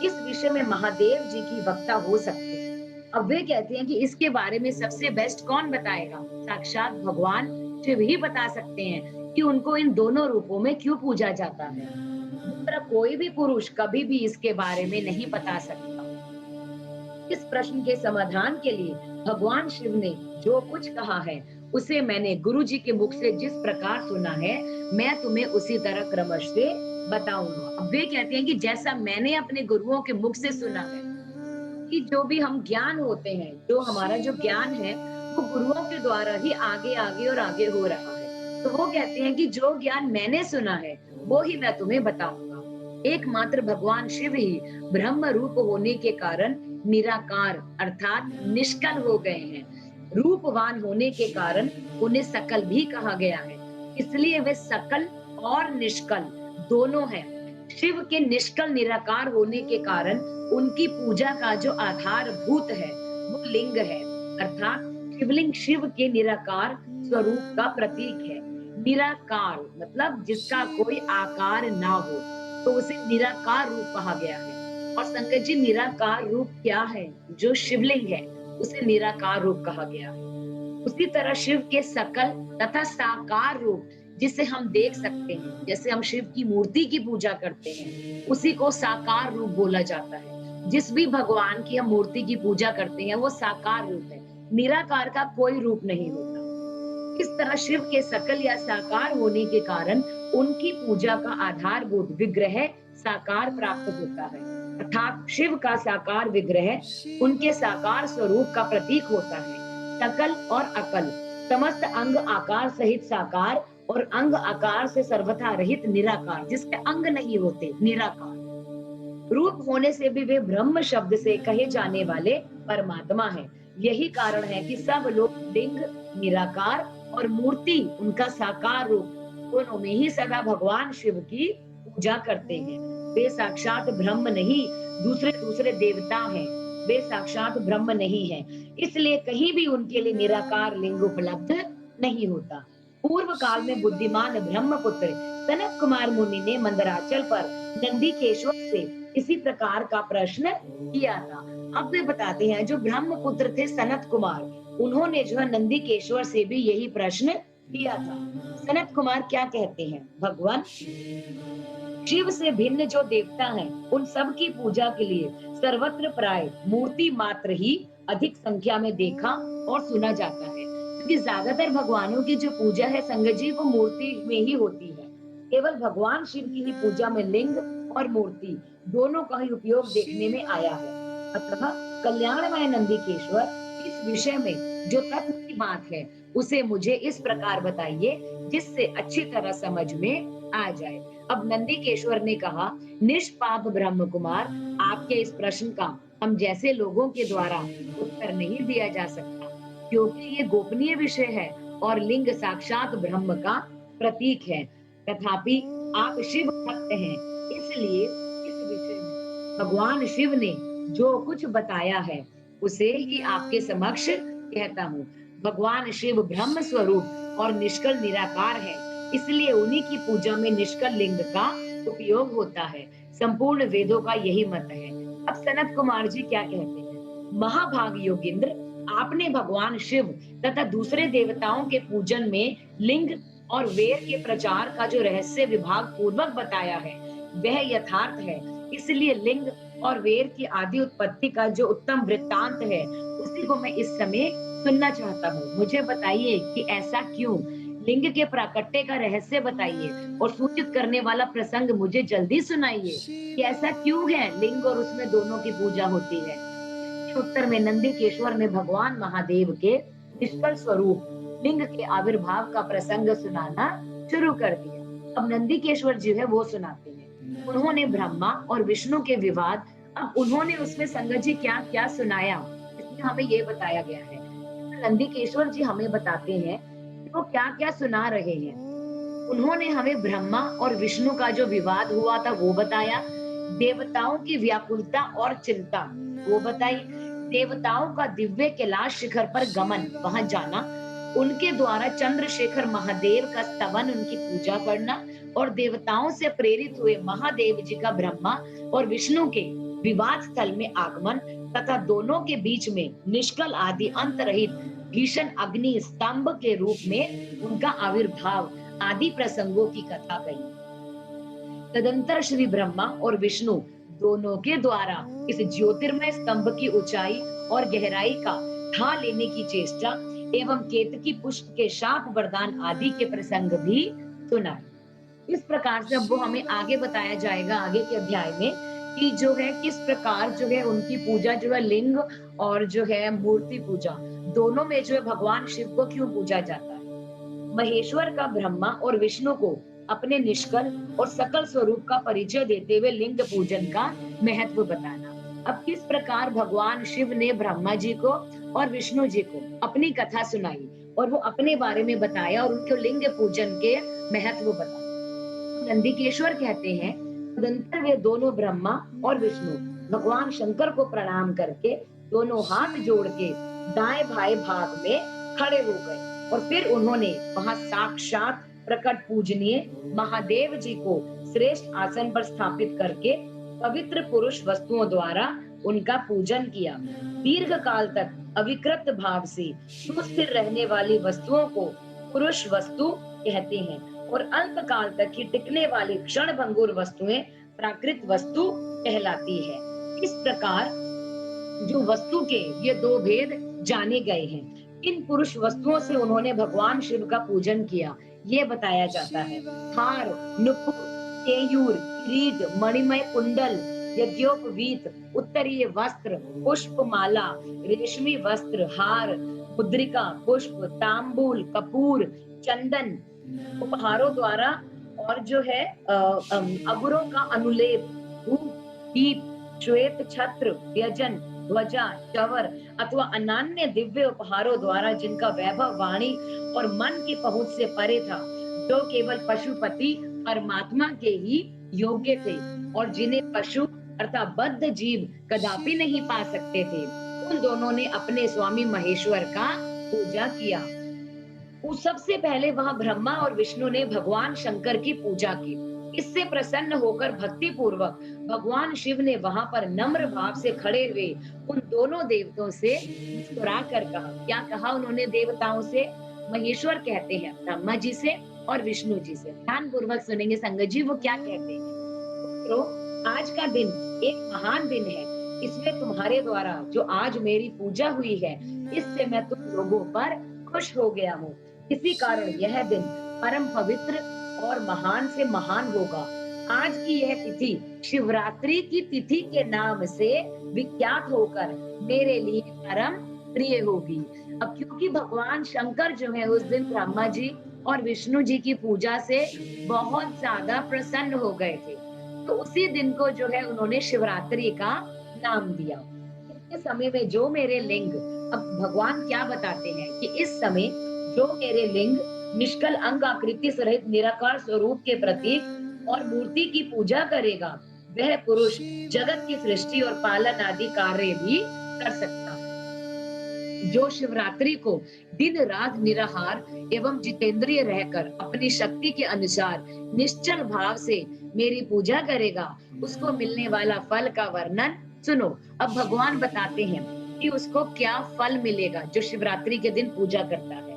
इस विषय में महादेव जी की वक्ता हो सकते हैं। अब वे कहते हैं कि इसके बारे में सबसे बेस्ट कौन बताएगा? साक्षात भगवान शिव ही बता सकते हैं कि उनको इन दोनों रूपों में क्यों पूजा जाता है। दूसरा कोई भी पुरुष कभी भी इसके बारे में नहीं बता सकता। इस प्रश्न के समाधान के लिए भगवान शिव ने जो कुछ कहा है उसे मैंने गुरु जी के मुख से जिस प्रकार सुना है मैं तुम्हें उसी तरह क्रमश से बताऊंगा। अब वे कहते हैं कि जैसा मैंने अपने गुरुओं के मुख से सुना है कि जो भी हम ज्ञान होते हैं, जो हमारा जो ज्ञान है वो गुरुओं के द्वारा ही आगे आगे और आगे हो रहा है। तो वो कहते हैं कि जो ज्ञान मैंने सुना है वो ही मैं तुम्हें बताऊंगा। एकमात्र भगवान शिव ही ब्रह्म रूप होने के कारण निराकार अर्थात निष्कल हो गए हैं। रूपवान होने के कारण उन्हें सकल भी कहा गया है, इसलिए वे सकल और निष्कल दोनों हैं। शिव के निष्कल निराकार होने के कारण उनकी पूजा का जो आधारभूत है वो लिंग है, अर्थात शिवलिंग शिव के निराकार स्वरूप का प्रतीक है। निराकार मतलब जिसका कोई आकार ना हो तो उसे निराकार रूप कहा गया है। और संगत जी, निराकार रूप क्या है? जो शिवलिंग है उसे निराकार रूप कहा गया है। उसी तरह शिव के सकल तथा साकार रूप जिसे हम देख सकते हैं, जैसे हम शिव की मूर्ति की पूजा करते हैं उसी को साकार रूप बोला जाता है। जिस भी भगवान की हम मूर्ति की पूजा करते हैं वो साकार रूप है, निराकार का कोई रूप नहीं होता। इस तरह शिव के सकल या साकार होने के कारण उनकी पूजा का आधारभूत विग्रह साकार प्राप्त होता है, अर्थात शिव का साकार विग्रह उनके साकार स्वरूप का प्रतीक होता है। सकल और अकल समस्त अंग आकार सहित साकार और अंग आकार से सर्वथा रहित निराकार, जिसके अंग नहीं होते, निराकार रूप होने से भी वे ब्रह्म शब्द से कहे जाने वाले परमात्मा हैं। यही कारण है कि सब लोग लिंग निराकार और मूर्ति उनका साकार रूप दोनों में ही सदा भगवान शिव की पूजा करते हैं। वे साक्षात ब्रह्म नहीं, दूसरे देवता हैं, वे साक्षात ब्रह्म नहीं है, इसलिए कहीं भी उनके लिए निराकार लिंग उपलब्ध नहीं होता। पूर्व काल में बुद्धिमान ब्रह्मपुत्र सनत कुमार मुनि ने मंदराचल पर नंदीकेश्वर से इसी प्रकार का प्रश्न किया था। अब वे बताते हैं जो ब्रह्मपुत्र थे सनत कुमार, उन्होंने जो है नंदीकेश्वर से भी यही प्रश्न किया था। सनत कुमार क्या कहते हैं? भगवान शिव से भिन्न जो देवता हैं उन सब की पूजा के लिए सर्वत्र प्राय मूर्ति मात्र ही अधिक संख्या में देखा और सुना जाता है, क्योंकि ज्यादातर भगवानों की जो पूजा है संगत जी वो मूर्ति में ही होती है। केवल भगवान शिव की ही पूजा में लिंग और मूर्ति दोनों का ही उपयोग देखने में आया है। अतः कल्याणमय नंदीकेश्वर इस विषय में जो तत्व की बात है उसे मुझे इस प्रकार बताइए जिससे अच्छी तरह समझ में आ जाए। अब नंदीकेश्वर ने कहा, निष्पाप ब्रह्म कुमार, आपके इस प्रश्न का हम जैसे लोगों के द्वारा उत्तर नहीं दिया जा सकता, क्योंकि ये गोपनीय विषय है और लिंग साक्षात ब्रह्म का प्रतीक है। तथापि आप शिव भक्त हैं, इसलिए इस विषय में भगवान शिव ने जो कुछ बताया है उसे ही आपके समक्ष कहता हूँ। भगवान शिव ब्रह्म स्वरूप और निष्कल निराकार है, इसलिए उन्हीं की पूजा में निष्कल लिंग का उपयोग होता है। संपूर्ण वेदों का यही मत है। अब सनत कुमार जी क्या कहते हैं? महाभाग योगींद्र, आपने भगवान शिव तथा दूसरे देवताओं के पूजन में लिंग और वेर के प्रचार का जो रहस्य विभाग पूर्वक बताया है वह यथार्थ है। इसलिए लिंग और वेर की आदि उत्पत्ति का जो उत्तम वृत्तांत है उसी को मैं इस समय सुनना चाहता हूँ। मुझे बताइए कि ऐसा क्यों? लिंग के प्राकट्य का रहस्य बताइए और सूचित करने वाला प्रसंग मुझे जल्दी सुनाइए कि ऐसा क्यों है लिंग और उसमें दोनों की पूजा होती है। इसके उत्तर में नंदीकेश्वर ने भगवान महादेव के निष्कल स्वरूप लिंग के आविर्भाव का प्रसंग सुनाना शुरू कर दिया। अब नंदीकेश्वर जी है वो सुनाते हैं। उन्होंने ब्रह्मा और विष्णु के विवाद, अब उन्होंने उसमें संगत जी क्या-क्या सुनाया, इसमें हमें ये बताया गया है। नंदीकेश्वर जी हमें बताते हैं कि वो क्या-क्या सुना रहे हैं। उन्होंने हमें ब्रह्मा और विष्णु का जो विवाद हुआ था वो बताया, देवताओं की व्याकुलता और चिंता वो बताई, देवताओं का दिव्य कैलाश शिखर पर गमन, वहां जाना, उनके द्वारा चंद्रशेखर महादेव का स्तवन, उनकी पूजा करना और देवताओं से प्रेरित हुए महादेव जी का ब्रह्मा और विष्णु के विवाद स्थल में आगमन तथा दोनों के बीच में निष्कल आदि अंत रहित भीषण अग्नि स्तंभ के रूप में उनका आविर्भाव आदि प्रसंगों की कथा कही। तदंतर श्री ब्रह्मा और विष्णु दोनों के द्वारा इस ज्योतिर्मय स्तंभ की ऊंचाई और गहराई का था लेने की चेष्टा एवं केतकी पुष्प के शाप वरदान आदि के प्रसंग भी सुना। इस प्रकार से अब वो हमें आगे बताया जाएगा आगे के अध्याय में कि जो है किस प्रकार जो है उनकी पूजा जो है लिंग और जो है मूर्ति पूजा दोनों में जो है भगवान शिव को क्यों पूजा जाता है। महेश्वर का ब्रह्मा और विष्णु को अपने निष्कल और सकल स्वरूप का परिचय देते हुए लिंग पूजन का महत्व बताना। अब किस प्रकार भगवान शिव ने ब्रह्मा जी को और विष्णु जी को अपनी कथा सुनाई और वो अपने बारे में बताया और उनके लिंग पूजन के महत्व बताया। नंदीकेश्वर कहते हैं, तदंतर वे दोनों ब्रह्मा और विष्णु भगवान शंकर को प्रणाम करके दोनों हाथ जोड़ के दाएं बाएं भाग में खड़े हो गए और फिर उन्होंने वहां साक्षात प्रकट पूजनीय महादेव जी को श्रेष्ठ आसन पर स्थापित करके पवित्र पुरुष वस्तुओं द्वारा उनका पूजन किया। दीर्घ काल तक अविकृत भाव से सुस्थिर रहने वाली वस्तुओं को पुरुष वस्तु कहते हैं और अल्प काल तक ही टिकने वाली क्षण भंगुर वस्तुएं प्राकृत वस्तु कहलाती है। इस प्रकार जो वस्तु के ये दो भेद जाने गए हैं। इन पुरुष वस्तुओं से उन्होंने भगवान शिव का पूजन किया, ये बताया जाता है। हार, नुपुर, केयूर, किरीट, मणिमय कुंडल, यज्ञोपवीत, उत्तरीय वस्त्र, पुष्प माला, रेशमी वस्त्र, हार, मुद्रिका, पुष्प, तांबूल, कपूर, चंदन, उपहारों द्वारा और जो है अगुरों का अनुलेप, धूप, दीप, श्वेत छत्र, व्यजन, ध्वजा, चवर अथवा अनन्य दिव्य उपहारों द्वारा जिनका वैभव वाणी और मन की पहुंच से परे था, जो केवल पशुपति परमात्मा के ही योग्य थे और जिन्हें पशु अर्थात बद्ध जीव कदापि नहीं पा सकते थे, उन दोनों ने अपने स्वामी महेश्वर का पूजा किया। उस सबसे पहले वहां ब्रह्मा और विष्णु ने भगवान शंकर की पूजा की। इससे प्रसन्न होकर भक्ति पूर्वक भगवान शिव ने वहां पर नम्र भाव से खड़े हुए उन दोनों देवताओं से मुस्कुरा कर कहा। क्या कहा उन्होंने देवताओं से? महेश्वर कहते हैं ब्रह्मा जी से और विष्णु जी से। ध्यान पूर्वक सुनेंगे संगत जी वो क्या कहते हैं। तो आज का दिन एक महान दिन है, इसमें तुम्हारे द्वारा जो आज मेरी पूजा हुई है इससे मैं तुम लोगों पर खुश हो गया हूँ। इसी कारण यह दिन परम पवित्र और महान से महान होगा। आज की यह तिथि शिवरात्रि की तिथि के नाम से विख्यात होकर मेरे लिए परम प्रिय होगी। अब क्योंकि भगवान शंकर जो है उस दिन ब्रह्मा जी और विष्णु जी की पूजा से बहुत ज्यादा प्रसन्न हो गए थे, तो उसी दिन को जो है उन्होंने शिवरात्रि का नाम दिया। इतने समय में जो मेरे लिंग, अब भगवान क्या बताते हैं कि इस समय जो मेरे लिंग निष्कल अंग आकृति सहित निराकार स्वरूप के प्रतीक और मूर्ति की पूजा करेगा, वह पुरुष जगत की सृष्टि और पालन आदि कार्य भी कर सकता है। जो शिवरात्रि को दिन रात निराहार एवं जितेंद्रिय रहकर अपनी शक्ति के अनुसार निश्चल भाव से मेरी पूजा करेगा, उसको मिलने वाला फल का वर्णन सुनो। अब भगवान बताते हैं कि उसको क्या फल मिलेगा जो शिवरात्रि के दिन पूजा करता है।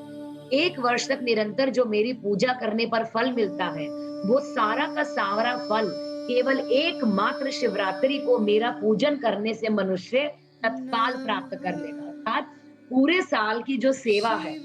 1 वर्ष तक निरंतर जो मेरी पूजा करने पर फल मिलता है, वो सारा का सारा फल केवल एकमात्र शिवरात्रि को मेरा पूजन करने से मनुष्य तत्काल प्राप्त कर लेगा। अर्थात पूरे साल की जो सेवा है,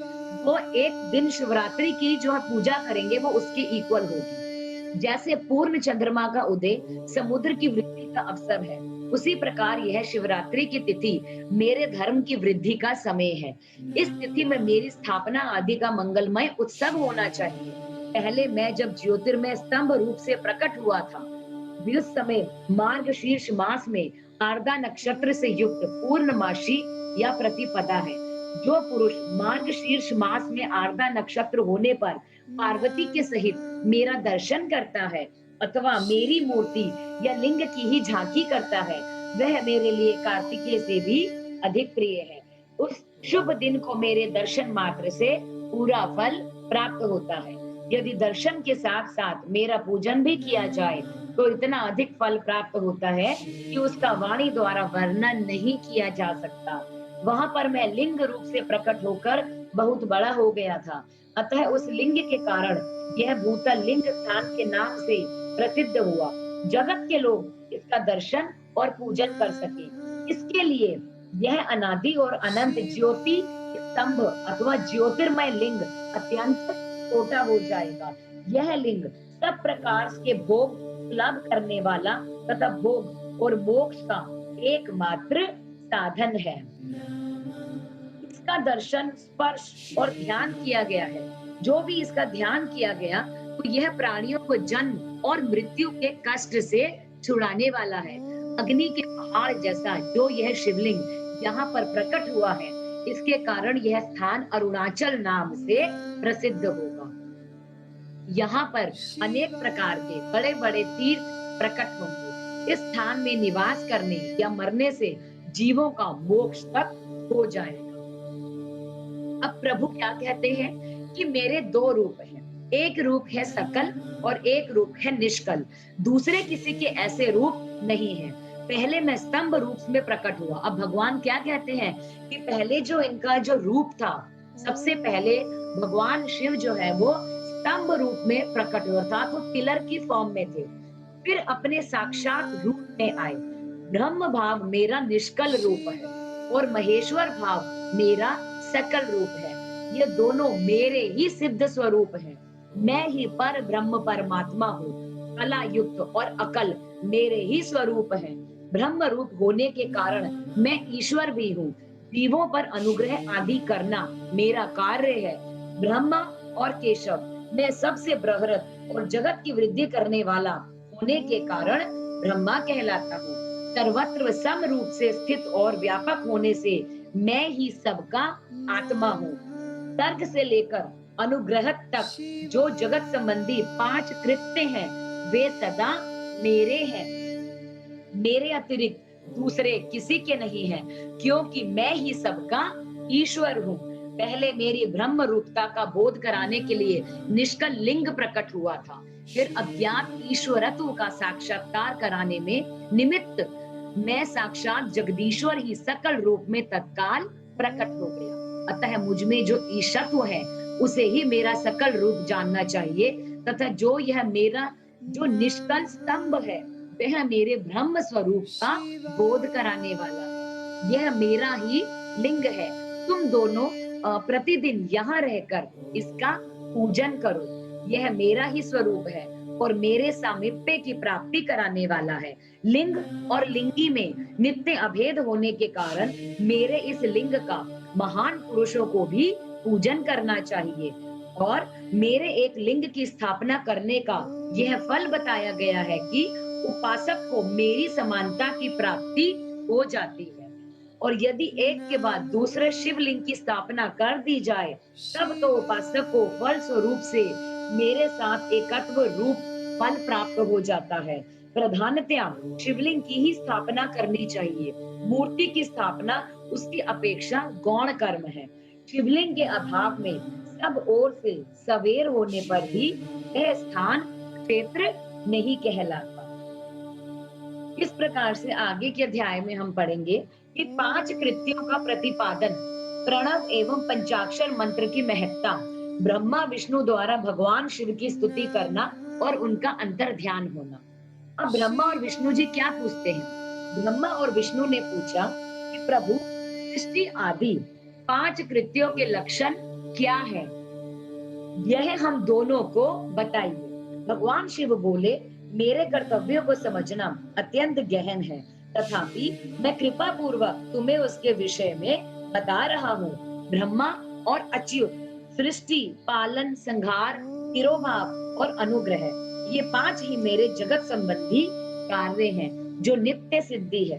वो एक दिन शिवरात्रि की जो पूजा करेंगे वो उसके इक्वल होगी। जैसे पूर्ण चंद्रमा का उदय समुद्र की वृद्धि का अवसर है, उसी प्रकार यह शिवरात्रि की तिथि मेरे धर्म की वृद्धि का समय है। इस तिथि में मेरी स्थापना आदि का मंगलमय उत्सव होना चाहिए। पहले मैं जब ज्योतिर्मय स्तंभ रूप से प्रकट हुआ था, भी उस समय मार्गशीर्ष मास में आर्द्रा नक्षत्र से युक्त पूर्णमासी या प्रतिपदा है। जो पुरुष मार्गशीर्ष मास में आर्द्रा नक्षत्र होने पर पार्वती के सहित मेरा दर्शन करता है अथवा मेरी मूर्ति या लिंग की ही झांकी करता है, वह मेरे लिए कार्तिकेय से भी अधिक प्रिय है। उस शुभ दिन को मेरे दर्शन मात्र से पूरा फल प्राप्त होता है। यदि दर्शन के साथ साथ मेरा पूजन भी किया जाए तो इतना अधिक फल प्राप्त होता है कि उसका वाणी द्वारा वर्णन नहीं किया जा सकता। वहां पर मैं लिंग रूप से प्रकट होकर बहुत बड़ा हो गया था, अतः उस लिंग के कारण यह भूतल लिंग स्थान के नाम से प्रसिद्ध हुआ। जगत के लोग इसका दर्शन और पूजन कर सके, इसके लिए यह अनादि और अनंत ज्योति स्तंभ अथवा ज्योतिर्मय लिंग अत्यंत छोटा हो जाएगा। यह लिंग सब प्रकार के भोग सुलभ करने वाला तथा भोग और मोक्ष का एकमात्र साधन है। इसका दर्शन, स्पर्श और ध्यान किया गया है। जो भी इसका ध्यान किया गया तो यह प्राणियों को जन्म और मृत्यु के कष्ट से छुड़ाने वाला है। अग्नि के पहाड़ जैसा जो यह शिवलिंग यहाँ पर प्रकट हुआ है, इसके कारण यह स्थान अरुणाचल नाम से प्रसिद्ध होगा। यहाँ पर अनेक प्रकार के बड़े बड़े तीर्थ प्रकट होंगे। इस स्थान में निवास करने या मरने से जीवों का मोक्ष तक हो जाएगा। अब प्रभु क्या कहते हैं कि मेरे 2 रूप हैं, एक रूप है सकल और एक रूप है निष्कल। दूसरे किसी के ऐसे रूप नहीं है। पहले मैं स्तंभ रूप में प्रकट हुआ। अब भगवान क्या कहते हैं कि पहले जो इनका जो रूप था, सबसे पहले भगवान शिव जो है वो स्तंभ रूप में प्रकट हुआ था, तो पिलर की फॉर्म में थे। फिर अपने साक्षात रूप में आए। ब्रह्म भाव मेरा निष्कल रूप है और महेश्वर भाव मेरा सकल रूप है। ये दोनों मेरे ही सिद्ध स्वरूप हैं। मैं ही पर ब्रह्म परमात्मा हूँ। कला युक्त और अकल मेरे ही स्वरूप हैं। ब्रह्म रूप होने के कारण मैं ईश्वर भी हूँ। जीवों पर अनुग्रह आदि करना मेरा कार्य है। ब्रह्मा और केशव मैं सबसे बृहत् और जगत की वृद्धि करने वाला होने के कारण ब्रह्मा कहलाता हूँ। सर्वत्र सम रूप से स्थित और व्यापक होने से मैं ही सबका आत्मा हूँ। तर्क से लेकर अनुग्रह तक जो जगत संबंधी 5 कृत्य हैं, वे सदा मेरे हैं। मेरे अतिरिक्त दूसरे किसी के नहीं हैं, क्योंकि मैं ही सबका ईश्वर हूँ। पहले मेरी ब्रह्म रूपता का बोध कराने के लिए निष्कल लिंग प्रकट हुआ था। फिर अज्ञात ईश्वरत्व का साक्षात्कार कराने में निमित्त मैं साक्षात जगदीश्वर ही सकल रूप में तत्काल प्रकट हो गया। अतः मुझ में जो ईशत्व है उसे ही मेरा सकल रूप जानना चाहिए, तथा जो यह मेरा जो निष्कल स्तंभ है वह मेरे ब्रह्म स्वरूप का बोध कराने वाला है। यह मेरा ही लिंग है। तुम दोनों प्रतिदिन यहाँ रहकर इसका पूजन करो। यह मेरा ही स्वरूप है और मेरे सामीप्य की प्राप्ति कराने वाला है। लिंग और लिंगी में नित्य अभेद होने के कारण मेरे इस लिंग का महान पुरुषों को भी पूजन करना चाहिए और मेरे एक लिंग की स्थापना करने का यह फल बताया गया है कि उपासक को मेरी समानता की प्राप्ति हो जाती है और यदि एक के बाद दूसरे शिवलिंग की स्थापना कर दी जाए तब तो उपासक को फल स्वरूप से मेरे साथ एकत्व रूप फल प्राप्त हो जाता है। प्रधानतया शिवलिंग की ही स्थापना करनी चाहिए। मूर्ति की स्थापना उसकी अपेक्षा गौण कर्म है। शिवलिंग के अभाव में सब ओर से सवेर होने पर भी वह स्थान क्षेत्र नहीं कहलाता। इस प्रकार से आगे के अध्याय में हम पढ़ेंगे कि 5 कृत्यों का प्रतिपादन, प्रणव एवं पंचाक्षर मंत्र की महत्ता, ब्रह्मा विष्णु द्वारा भगवान शिव की स्तुति करना और उनका अंतर ध्यान होना। अब ब्रह्मा और विष्णु जी क्या पूछते हैं? ब्रह्मा और विष्णु ने पूछा कि प्रभु सृष्टि आदि 5 कृत्यों के लक्षण क्या है? यह हम दोनों को बताइए। भगवान शिव बोले, मेरे कर्तव्यों को समझना अत्यंत गहन है, तथापि मैं कृपा पूर्वक तुम्हें उसके विषय में बता रहा हूँ। ब्रह्मा और अच्युत, सृष्टि, पालन, संहार, तिरोभाव और अनुग्रह, ये 5 ही मेरे जगत संबंधी कार्य हैं जो नित्य सिद्धि है।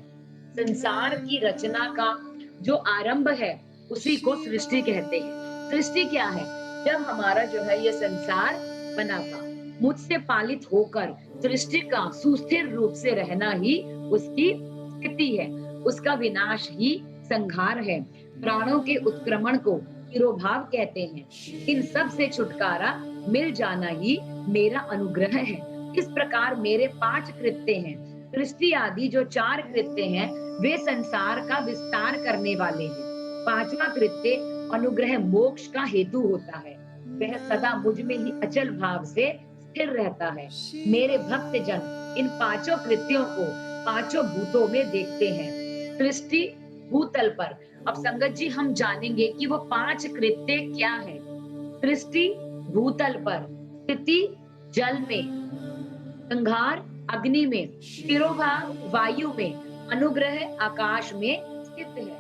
संसार की रचना का जो आरंभ है उसी को सृष्टि कहते हैं। सृष्टि क्या है? जब हमारा जो है ये संसार बना था, मुझसे पालित होकर सृष्टि का सुस्थिर रूप से रहना ही उसकी स्थिति है, उसका विनाश ही संहार है। प्राणों के उत्क्रमण को तिरोभाव कहते हैं। इन सब से छुटकारा मिल जाना ही मेरा अनुग्रह है। इस प्रकार मेरे 5 कृत्य हैं। सृष्टि आदि जो 4 कृत्य हैं वे संसार का विस्तार करने वाले हैं। 5वां कृत्य अनुग्रह मोक्ष का हेतु होता है। वह सदा मुझ में ही अचल भाव से स्थिर रहता है। मेरे भक्त जन इन 5 कृत्यों को 5 भूतों में देखते हैं। सृष्टि भूतल पर। अब संगत जी हम जानेंगे कि वो 5 कृत्य क्या है। सृष्टि भूतल पर, स्थिति जल में, संहार अग्नि में, तिरोभाव वायु में, अनुग्रह आकाश में स्थित है।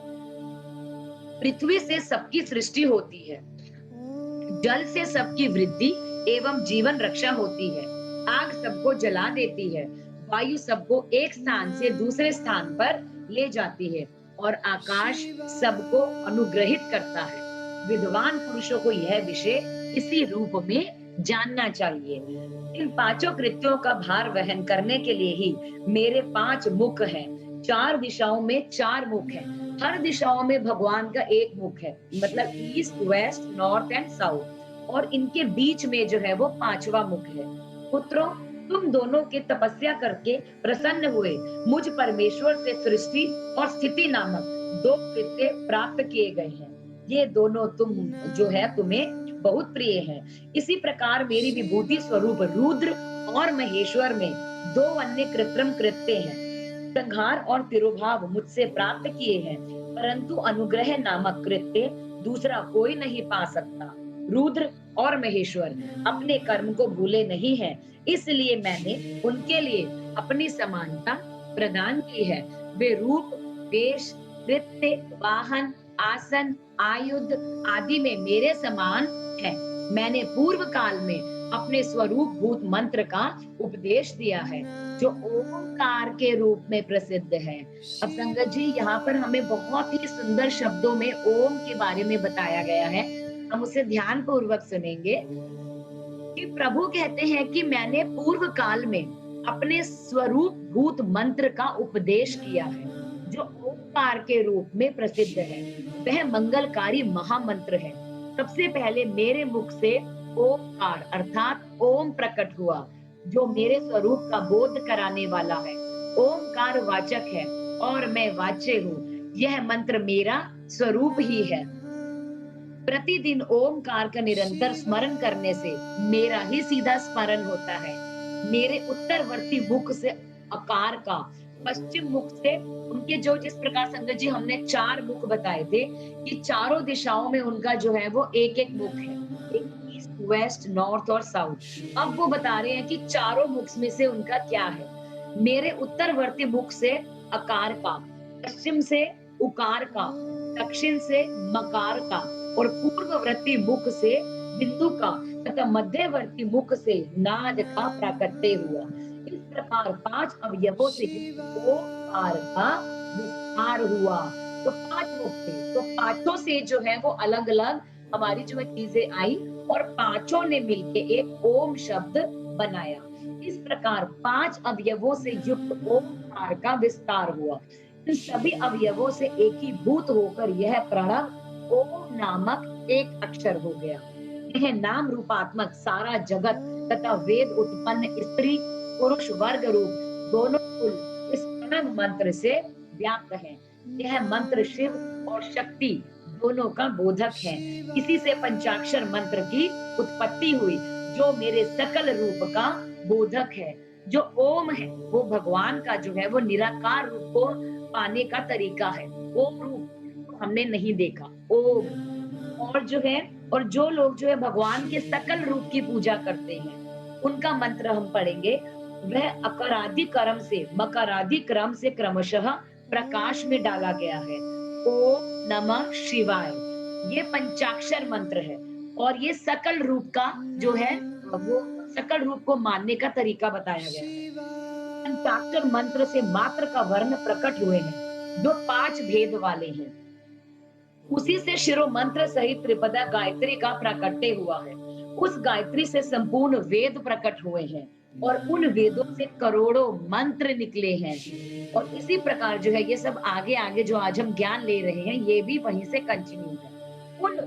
पृथ्वी से सबकी सृष्टि होती है, जल से सबकी वृद्धि एवं जीवन रक्षा होती है, आग सबको जला देती है, वायु सबको एक स्थान से दूसरे स्थान पर ले जाती है और आकाश सबको अनुग्रहित करता है। विद्वान पुरुषों को यह विषय इसी रूप में जानना चाहिए। इन 5 कृत्यों का भार वहन करने के लिए ही मेरे 5 मुख हैं। 4 दिशाओं में 4 मुख हैं। हर दिशाओं में भगवान का एक मुख है, मतलब east, west, north and south, और इनके बीच में जो है वो 5वां मुख है। पुत्रों, तुम दोनों के तपस्या करके प्रसन्न हुए मुझ परमेश्वर से सृष्टि और स्थिति नामक 2 कृत्य प्राप्त किए गए हैं। ये दोनों तुम जो है तुम्हें बहुत प्रिय हैं। इसी प्रकार मेरी विभूति स्वरूप रुद्र और महेश्वर में 2 अन्य कृत्रिम कृत्य हैं। संहार और तिरोभाव मुझसे प्राप्त किए हैं, परंतु अनुग्रह नामक कृत्य दूसरा कोई नहीं पा सकता। रुद्र और महेश्वर अपने कर्म को भूले नहीं हैं, इसलिए मैंने उनके लिए अपनी समानता प्रदान की है। वे रूप, वेश, नृत्य, वाहन, आसन, आयुध आदि में मेरे समान है। मैंने पूर्व काल में अपने स्वरूप भूत मंत्र का उपदेश दिया है जो ओमकार के रूप में प्रसिद्ध है। अब संगत जी यहाँ पर हमें बहुत ही सुंदर शब्दों में ओम के बारे में बताया गया है। हम उसे ध्यान पूर्वक सुनेंगे कि प्रभु कहते हैं कि मैंने पूर्व काल में अपने स्वरूप भूत मंत्र का उपदेश किया है जो ओमकार के रूप में प्रसिद्ध है। वह मंगलकारी महामंत्र है। सबसे पहले मेरे मुख से ओमकार अर्थात ओम प्रकट हुआ जो मेरे स्वरूप का बोध कराने वाला है। ओमकार वाचक है और मैं वाच्य हूँ। यह मंत्र मेरा स्वरूप ही है। प्रतिदिन ओमकार का निरंतर स्मरण करने से मेरा ही सीधा स्मरण होता है। मेरे उत्तरवर्ती मुख से आकार का, पश्चिम मुख से उनके जो जिस प्रकार संगत जी हमने 4 मुख बताए थे कि चारों दिशाओं में उनका जो है वो एक एक मुख है। एक ईस्ट, वेस्ट, नॉर्थ और साउथ। अब वो बता रहे हैं कि चारों मुख में से उनका क्या है। मेरे उत्तरवर्ती मुख से अकार का, पश्चिम से उकार का, दक्षिण से मकार का और पूर्ववर्ती मुख से बिंदु का तथा मध्यवर्ती मुख से नाद का प्राकट्य हुआ। इस प्रकार 5 अवयवों से युक्त ओंकार का विस्तार हुआ। तो 5 मुख थे, तो पांचों से जो है वो अलग-अलग हमारी जो है चीजें आई और पांचों ने मिलके एक ओम शब्द बनाया। इस प्रकार 5 अवयवों से युक्त ओंकार का विस्तार हुआ। इन सभी अवयवों से एकीभूत होकर यह प्रणव ओम नामक एक अक्षर हो गया। यह नाम रूपात्मक सारा जगत तथा वेद उत्पन्न स्त्री पुरुष वर्ग रूप दोनों कुल इस प्रणव मंत्र से व्याप्त है। यह मंत्र शिव और शक्ति दोनों का बोधक है। इसी से पंचाक्षर मंत्र की उत्पत्ति हुई, जो मेरे सकल रूप का बोधक है। जो ओम है वो भगवान का जो है वो निराकार रूप को पाने का तरीका है। ओम रूप हमने नहीं देखा, ओम। और जो है और जो लोग जो है भगवान के सकल रूप की पूजा करते हैं, उनका मंत्र हम पढ़ेंगे। वह अकरादि क्रम से मकरादि क्रम से क्रमशः प्रकाश में डाला गया है। ओम नमः शिवाय, ये पंचाक्षर मंत्र है और ये सकल रूप का जो है वो सकल रूप को मानने का तरीका बताया गया है। पंचाक्षर मंत्र से मात्र का वर्ण प्रकट हुए हैं, जो 5 भेद वाले हैं। उसी से शिरो मंत्र सहित त्रिपदा गायत्री का प्राकट्य हुआ है। उस गायत्री से संपूर्ण वेद प्रकट हुए हैं और उन वेदों से करोड़ों मंत्र निकले हैं। और इसी प्रकार जो है ये सब आगे आगे जो आज हम ज्ञान ले रहे हैं, ये भी वहीं से कंटिन्यू है।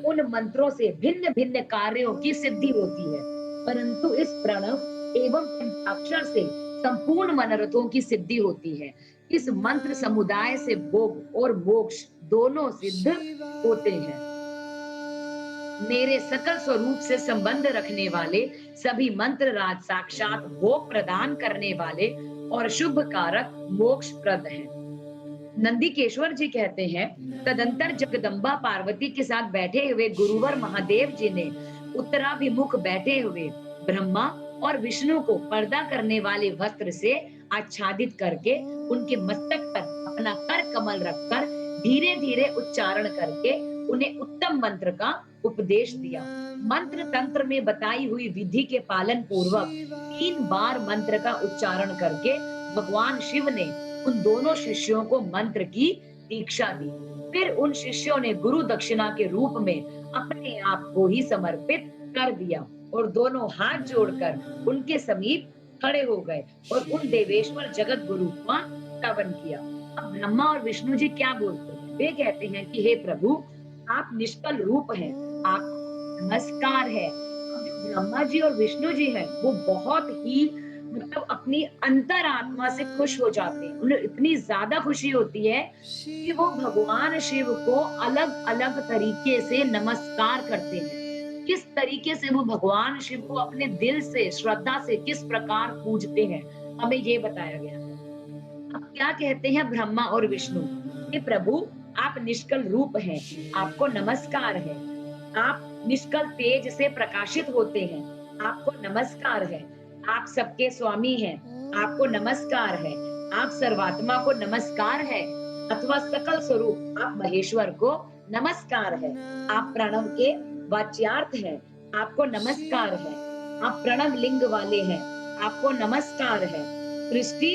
उन मंत्रों से भिन्न भिन्न कार्यों की सिद्धि होती है, परंतु इस प्रणव एवं पंचाक्षर से संपूर्ण मनोरथों की सिद्धि होती है। इस मंत्र समुदाय से भोग और मोक्ष दोनों सिद्ध होते हैं। मेरे सकल स्वरूप से संबंध रखने वाले सभी मंत्र राज साक्षात भोग प्रदान करने वाले और शुभ कारक मोक्ष प्रद हैं। नंदीकेश्वर जी कहते हैं, तदंतर जगदम्बा पार्वती के साथ बैठे हुए गुरुवर महादेव जी ने उत्तराभिमुख बैठे हुए ब्रह्मा और विष्णु को पर्दा करने वाले वस्त्र से आच्छादित करके उनके मस्तक पर अपना कर कमल रखकर धीरे धीरे उच्चारण करके उन्हें उत्तम मंत्र का उपदेश दिया। मंत्र तंत्र में बताई हुई विधि के पालन पूर्वक 3 बार मंत्र का उच्चारण करके भगवान शिव ने उन दोनों शिष्यों को मंत्र की दीक्षा दी। फिर उन शिष्यों ने गुरु दक्षिणा के रूप में अपने आप को ही समर्पित कर दिया और दोनों हाथ जोड़कर उनके समीप खड़े हो गए और उन देवेश्वर जगत गुरु का स्तवन किया। अब ब्रह्मा और विष्णु जी क्या बोलते हैं? वे कहते हैं कि हे प्रभु, आप निष्कल रूप हैं, आप नमस्कार है। अब जो ब्रह्मा जी और विष्णु जी हैं, वो बहुत ही मतलब अपनी अंतरात्मा से खुश हो जाते हैं। उन्हें इतनी ज्यादा खुशी होती है कि वो भगवान शिव को अलग अलग तरीके से नमस्कार करते हैं। किस तरीके से वो भगवान शिव को अपने दिल से श्रद्धा से किस प्रकार पूजते हैं, हमें ये बताया गया। अब क्या कहते हैं ब्रह्मा और विष्णु कि प्रभु आप निष्कल रूप हैं, आपको नमस्कार है। आप निष्कल तेज से प्रकाशित होते हैं, आपको नमस्कार है। आप सबके स्वामी हैं, आपको नमस्कार है। आप सर्वात्मा को नमस्कार है अथवा सकल स्वरूप आप महेश्वर को नमस्कार है। आप प्रणव के वाच्यार्थ हैं, आपको नमस्कार है। आप प्रणव लिंग वाले हैं, आपको नमस्कार है। सृष्टि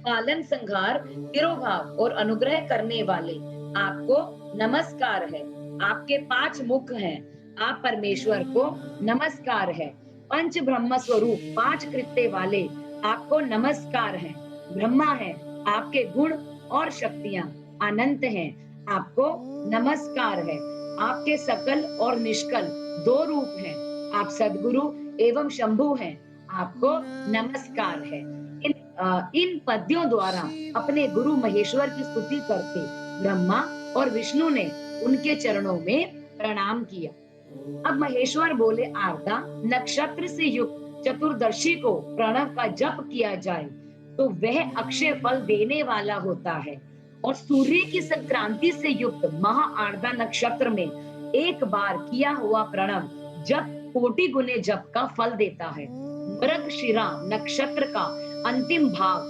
पालन संहार तिरोभाव और अनुग्रह करने वाले आपको नमस्कार है। आपके 5 मुख हैं, आप परमेश्वर को नमस्कार है। पंच ब्रह्म स्वरूप 5 कृत्य वाले आपको नमस्कार है। ब्रह्मा है, आपके गुण और शक्तियां अनंत हैं, आपको नमस्कार है। आपके सकल और निष्कल 2 रूप हैं, आप सद्गुरु एवं शंभु हैं, आपको नमस्कार है। इन पद्यों द्वारा अपने गुरु महेश्वर की स्तुति करके ब्रह्मा और विष्णु ने उनके चरणों में प्रणाम किया। अब महेश्वर बोले, आरदा नक्षत्र से युक्त चतुर्दशी को प्रणव का जप किया जाए तो वह अक्षय फल देने वाला होता है, और सूर्य की संक्रांति से युक्त महा आरदा नक्षत्र में एक बार किया हुआ प्रणव जप कोटि गुने जप का फल देता है। मृगशिरा नक्षत्र का अंतिम भाग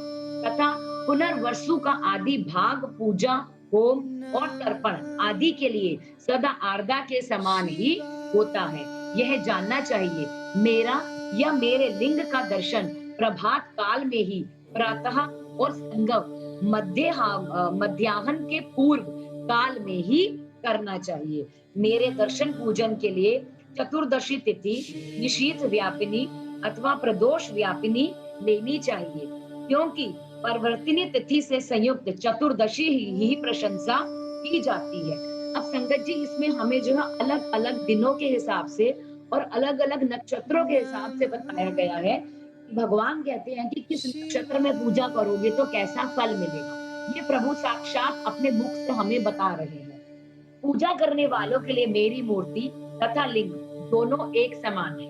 तथा पुनर्वसु का आदि भाग पूजा, होम और तर्पण आदि के लिए सदा आरदा के समान ही होता है। यह जानना चाहिए, मेरा या मेरे लिंग का दर्शन प्रभात काल में ही प्रातः और संगम मध्याह्न के पूर्व काल में ही करना चाहिए। मेरे दर्शन पूजन के लिए चतुर्दशी तिथि निशीथ व्यापिनी अथवा प्रदोष व्यापिनी लेनी चाहिए, क्योंकि परिवर्तिनी तिथि से संयुक्त चतुर्दशी ही प्रशंसा की जाती है। अब संगत जी, इसमें हमें जो है अलग अलग दिनों के हिसाब से और अलग अलग नक्षत्रों के हिसाब से बताया गया है। भगवान कहते हैं कि किस नक्षत्र में पूजा करोगे तो कैसा फल मिलेगा। ये प्रभु साक्षात अपने मुख से हमें बता रहे हैं। पूजा करने वालों के लिए मेरी मूर्ति तथा लिंग दोनों एक समान है।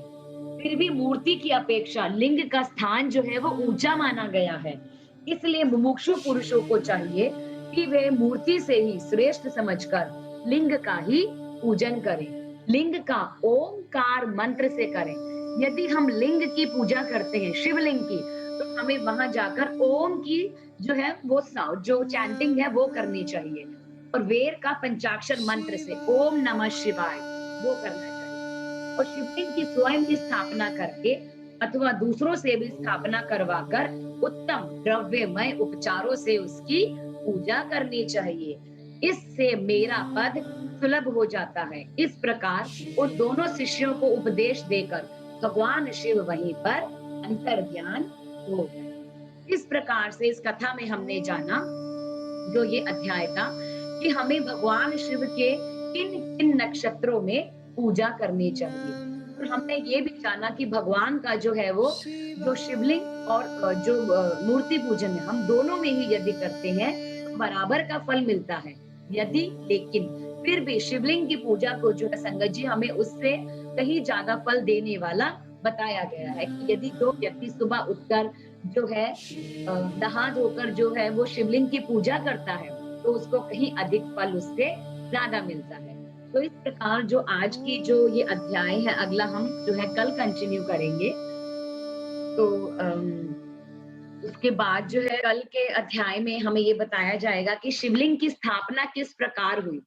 फिर भी मूर्ति की अपेक्षा लिंग का स्थान जो है वो ऊंचा माना गया है। इसलिए मुमुक्षु पुरुषों को चाहिए कि वे मूर्ति से ही श्रेष्ठ समझकर लिंग का ही पूजन करें। लिंग का ओमकार मंत्र से करें। यदि हम लिंग की पूजा करते हैं, शिवलिंग की, तो हमें वहां जाकर ओम की जो है वो जो चैंटिंग है वो करनी चाहिए और वेद का पंचाक्षर मंत्र से ओम नमः शिवाय वो करना चाहिए। और शिवलिंग की स्वयं की स्थापना करके अथवा दूसरों से भी स्थापना करवाकर उत्तम द्रव्यमय उपचारों से उसकी पूजा करनी चाहिए। इससे मेरा पद सुलभ हो जाता है। इस प्रकार उन दोनों शिष्यों को उपदेश देकर भगवान शिव वहीं पर अंतर्ध्यान हो गए। इस प्रकार से इस कथा में हमने जाना, जो ये अध्याय था, कि हमें भगवान शिव के किन किन नक्षत्रों में पूजा करनी चाहिए। और हमने ये भी जाना कि भगवान का जो है वो जो शिवलिंग और जो मूर्ति पूजन है, हम दोनों में ही यदि करते हैं तो बराबर का फल मिलता है। यदि लेकिन फिर भी शिवलिंग की पूजा को जो है संगत जी हमें उससे कहीं ज्यादा फल देने वाला बताया गया है कि यदि जो व्यक्ति सुबह उठकर जो है नहा धोकर जो है वो शिवलिंग की पूजा करता है तो उसको कहीं अधिक फल उससे ज्यादा मिलता है। तो इस प्रकार जो आज की जो ये अध्याय है, अगला हम जो है कल कंटिन्यू करेंगे। तो उसके बाद जो है कल के अध्याय में हमें ये बताया जाएगा कि शिवलिंग की स्थापना किस प्रकार हुई।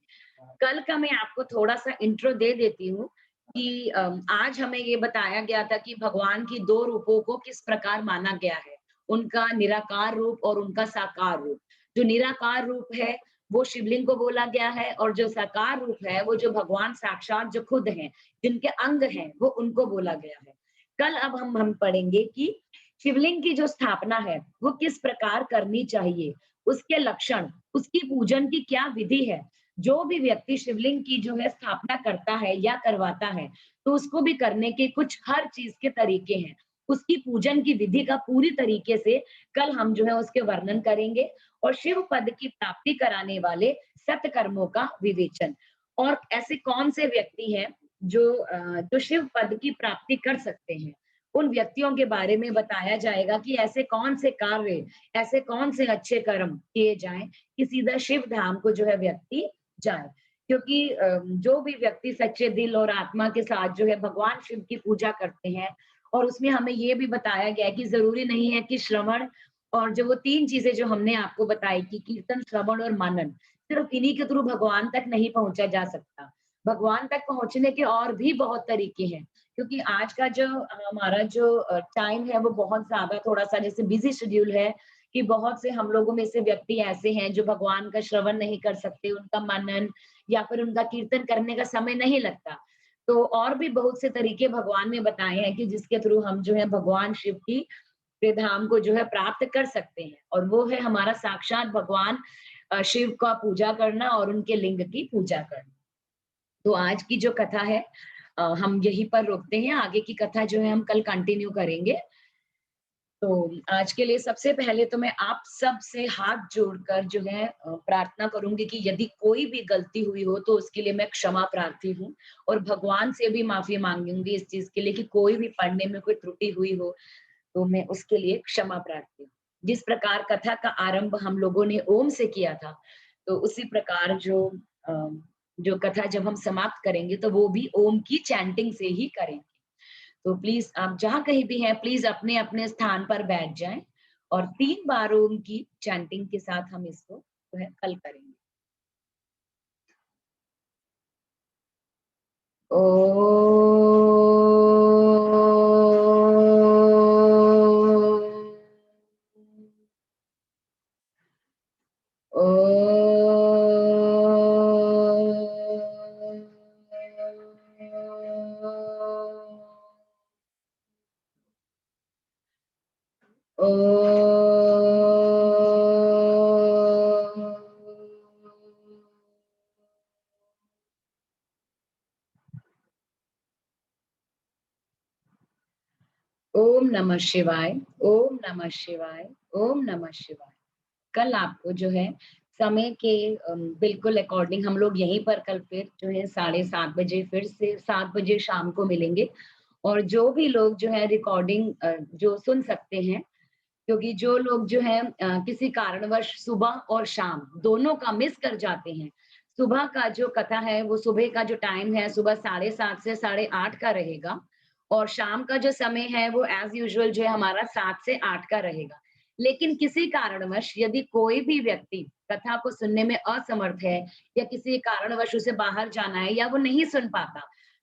कल का मैं आपको थोड़ा-सा इंट्रो दे देती हूँ कि आज हमें ये बताया गया था कि भगवान की 2 रूपों को किस प्रकार माना गया है। उनका निराकार रूप और उनका साकार रूप। जो निराकार रूप है, वो शिवलिंग को बोला गया है और जो साकार रूप है, वो जो भगवान साक्षात जो खुद हैं, जिनके अंग हैं, वो उनको बोला गया है। कल अब हम पढ़ेंगे कि शिवलिंग की जो स्थापना है, वो किस प्रकार करनी चाहिए, उसके लक्षण, उसकी पूजन की क्या विधि है। जो भी व्यक्ति शिवलिंग की जो है स्थापना करता है या करवाता है, तो उसको भी करने के कुछ हर चीज के तरीके हैं। उसकी पूजन की विधि का पूरी तरीके से कल हम जो है उसके वर्णन करेंगे और शिव पद की प्राप्ति कराने वाले सत्कर्मों का विवेचन। और ऐसे कौन से व्यक्ति हैं जो शिव पद की प्राप्ति कर सकते हैं, उन व्यक्तियों के बारे में बताया जाएगा कि ऐसे कौन से कार्य, ऐसे कौन से अच्छे कर्म किए जाएं कि सीधा शिव धाम को जो है व्यक्ति जाए। क्योंकि जो भी व्यक्ति सच्चे दिल और आत्मा के साथ जो है भगवान शिव की पूजा करते हैं और उसमें हमें ये भी बताया गया है कि जरूरी नहीं है कि श्रवण और जो वो 3 चीजें जो हमने आपको बताई कि कीर्तन, श्रवण और मनन, सिर्फ इन्हीं के थ्रू भगवान तक नहीं पहुंचा जा सकता। भगवान तक पहुंचने के और भी बहुत तरीके हैं। क्योंकि आज का जो हमारा जो टाइम है वो बहुत ज्यादा थोड़ा-सा जैसे बिज़ी शेड्यूल है कि बहुत से हम लोगों में से व्यक्ति ऐसे हैं जो भगवान का श्रवण नहीं कर सकते, उनका मनन या फिर उनका कीर्तन करने का समय नहीं लगता। तो और भी बहुत से तरीके भगवान ने बताए हैं कि जिसके थ्रू हम जो है भगवान शिव की के धाम को जो है प्राप्त कर सकते हैं और वो है हमारा साक्षात भगवान शिव का पूजा करना और उनके लिंग की पूजा करना। तो आज की जो कथा है हम यहीं पर रोकते हैं, आगे की कथा जो है हम कल कंटिन्यू करेंगे। तो आज के लिए सबसे पहले तो मैं आप सब से हाथ जोड़कर जो है प्रार्थना करूंगी कि यदि कोई भी गलती हुई हो तो उसके लिए मैं क्षमा प्रार्थी हूँ और भगवान से भी माफी मांगूंगी इस चीज के लिए कि कोई भी पढ़ने में कोई त्रुटि हुई हो तो मैं उसके लिए क्षमा प्रार्थी हूँ। जिस प्रकार कथा का आरंभ हम लोगों ने ओम से किया था, तो उसी प्रकार अ, जो कथा जब हम समाप्त करेंगे तो वो भी ओम की चैंटिंग से ही करेंगे। तो प्लीज आप जहाँ कहीं भी हैं प्लीज अपने अपने स्थान पर बैठ जाएं और 3 बार ओम की चैंटिंग के साथ हम इसको जो है कल करेंगे। ओ ओम नमः शिवाय, ओम नमः शिवाय, ओम नमः शिवाय। कल आपको जो है समय के बिल्कुल अकॉर्डिंग हम लोग यहीं पर कल फिर जो है 7:30 बजे फिर से 7 बजे शाम को मिलेंगे। और जो भी लोग जो है रिकॉर्डिंग जो सुन सकते हैं, क्योंकि जो लोग जो है किसी कारणवश सुबह और शाम दोनों का मिस कर जाते हैं। सुबह का जो कथा है वो सुबह का जो टाइम है सुबह 7:30 से 8:30 का रहेगा और शाम का जो समय है वो एज यूजुअल जो है हमारा 7 से 8 का रहेगा। लेकिन किसी कारणवश यदि कोई भी व्यक्ति कथा को सुनने में असमर्थ है या किसी कारणवश उसे बाहर जाना है या वो नहीं सुन पाता,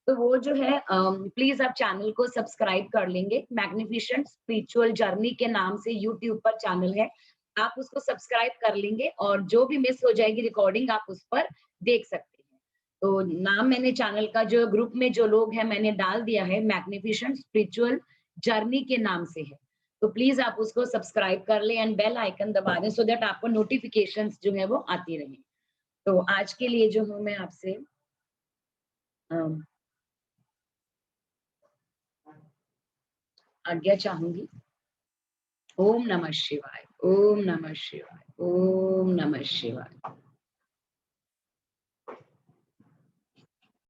तो वो जो है प्लीज आप चैनल को सब्सक्राइब कर लेंगे। मैग्निफिसेंट स्पिरिचुअल जर्नी के नाम से यूट्यूब पर चैनल है, आप उसको सब्सक्राइब कर लेंगे और जो भी मिस हो जाएगी रिकॉर्डिंग आप उस पर देख सकते हैं। तो नाम मैंने चैनल का जो ग्रुप में जो लोग हैं मैंने डाल दिया है, मैग्निफिसेंट स्पिरिचुअल जर्नी के नाम से है। तो प्लीज आप उसको सब्सक्राइब कर लें एंड बेल आइकन दबा दें सो दैट आपको नोटिफिकेशंस जो है वो आती रहें। तो आज के लिए जो हूँ मैं आपसे अम, आज्ञा चाहूंगी। ओम नमः शिवाय, ओम नमः शिवाय, ओम नमः शिवाय।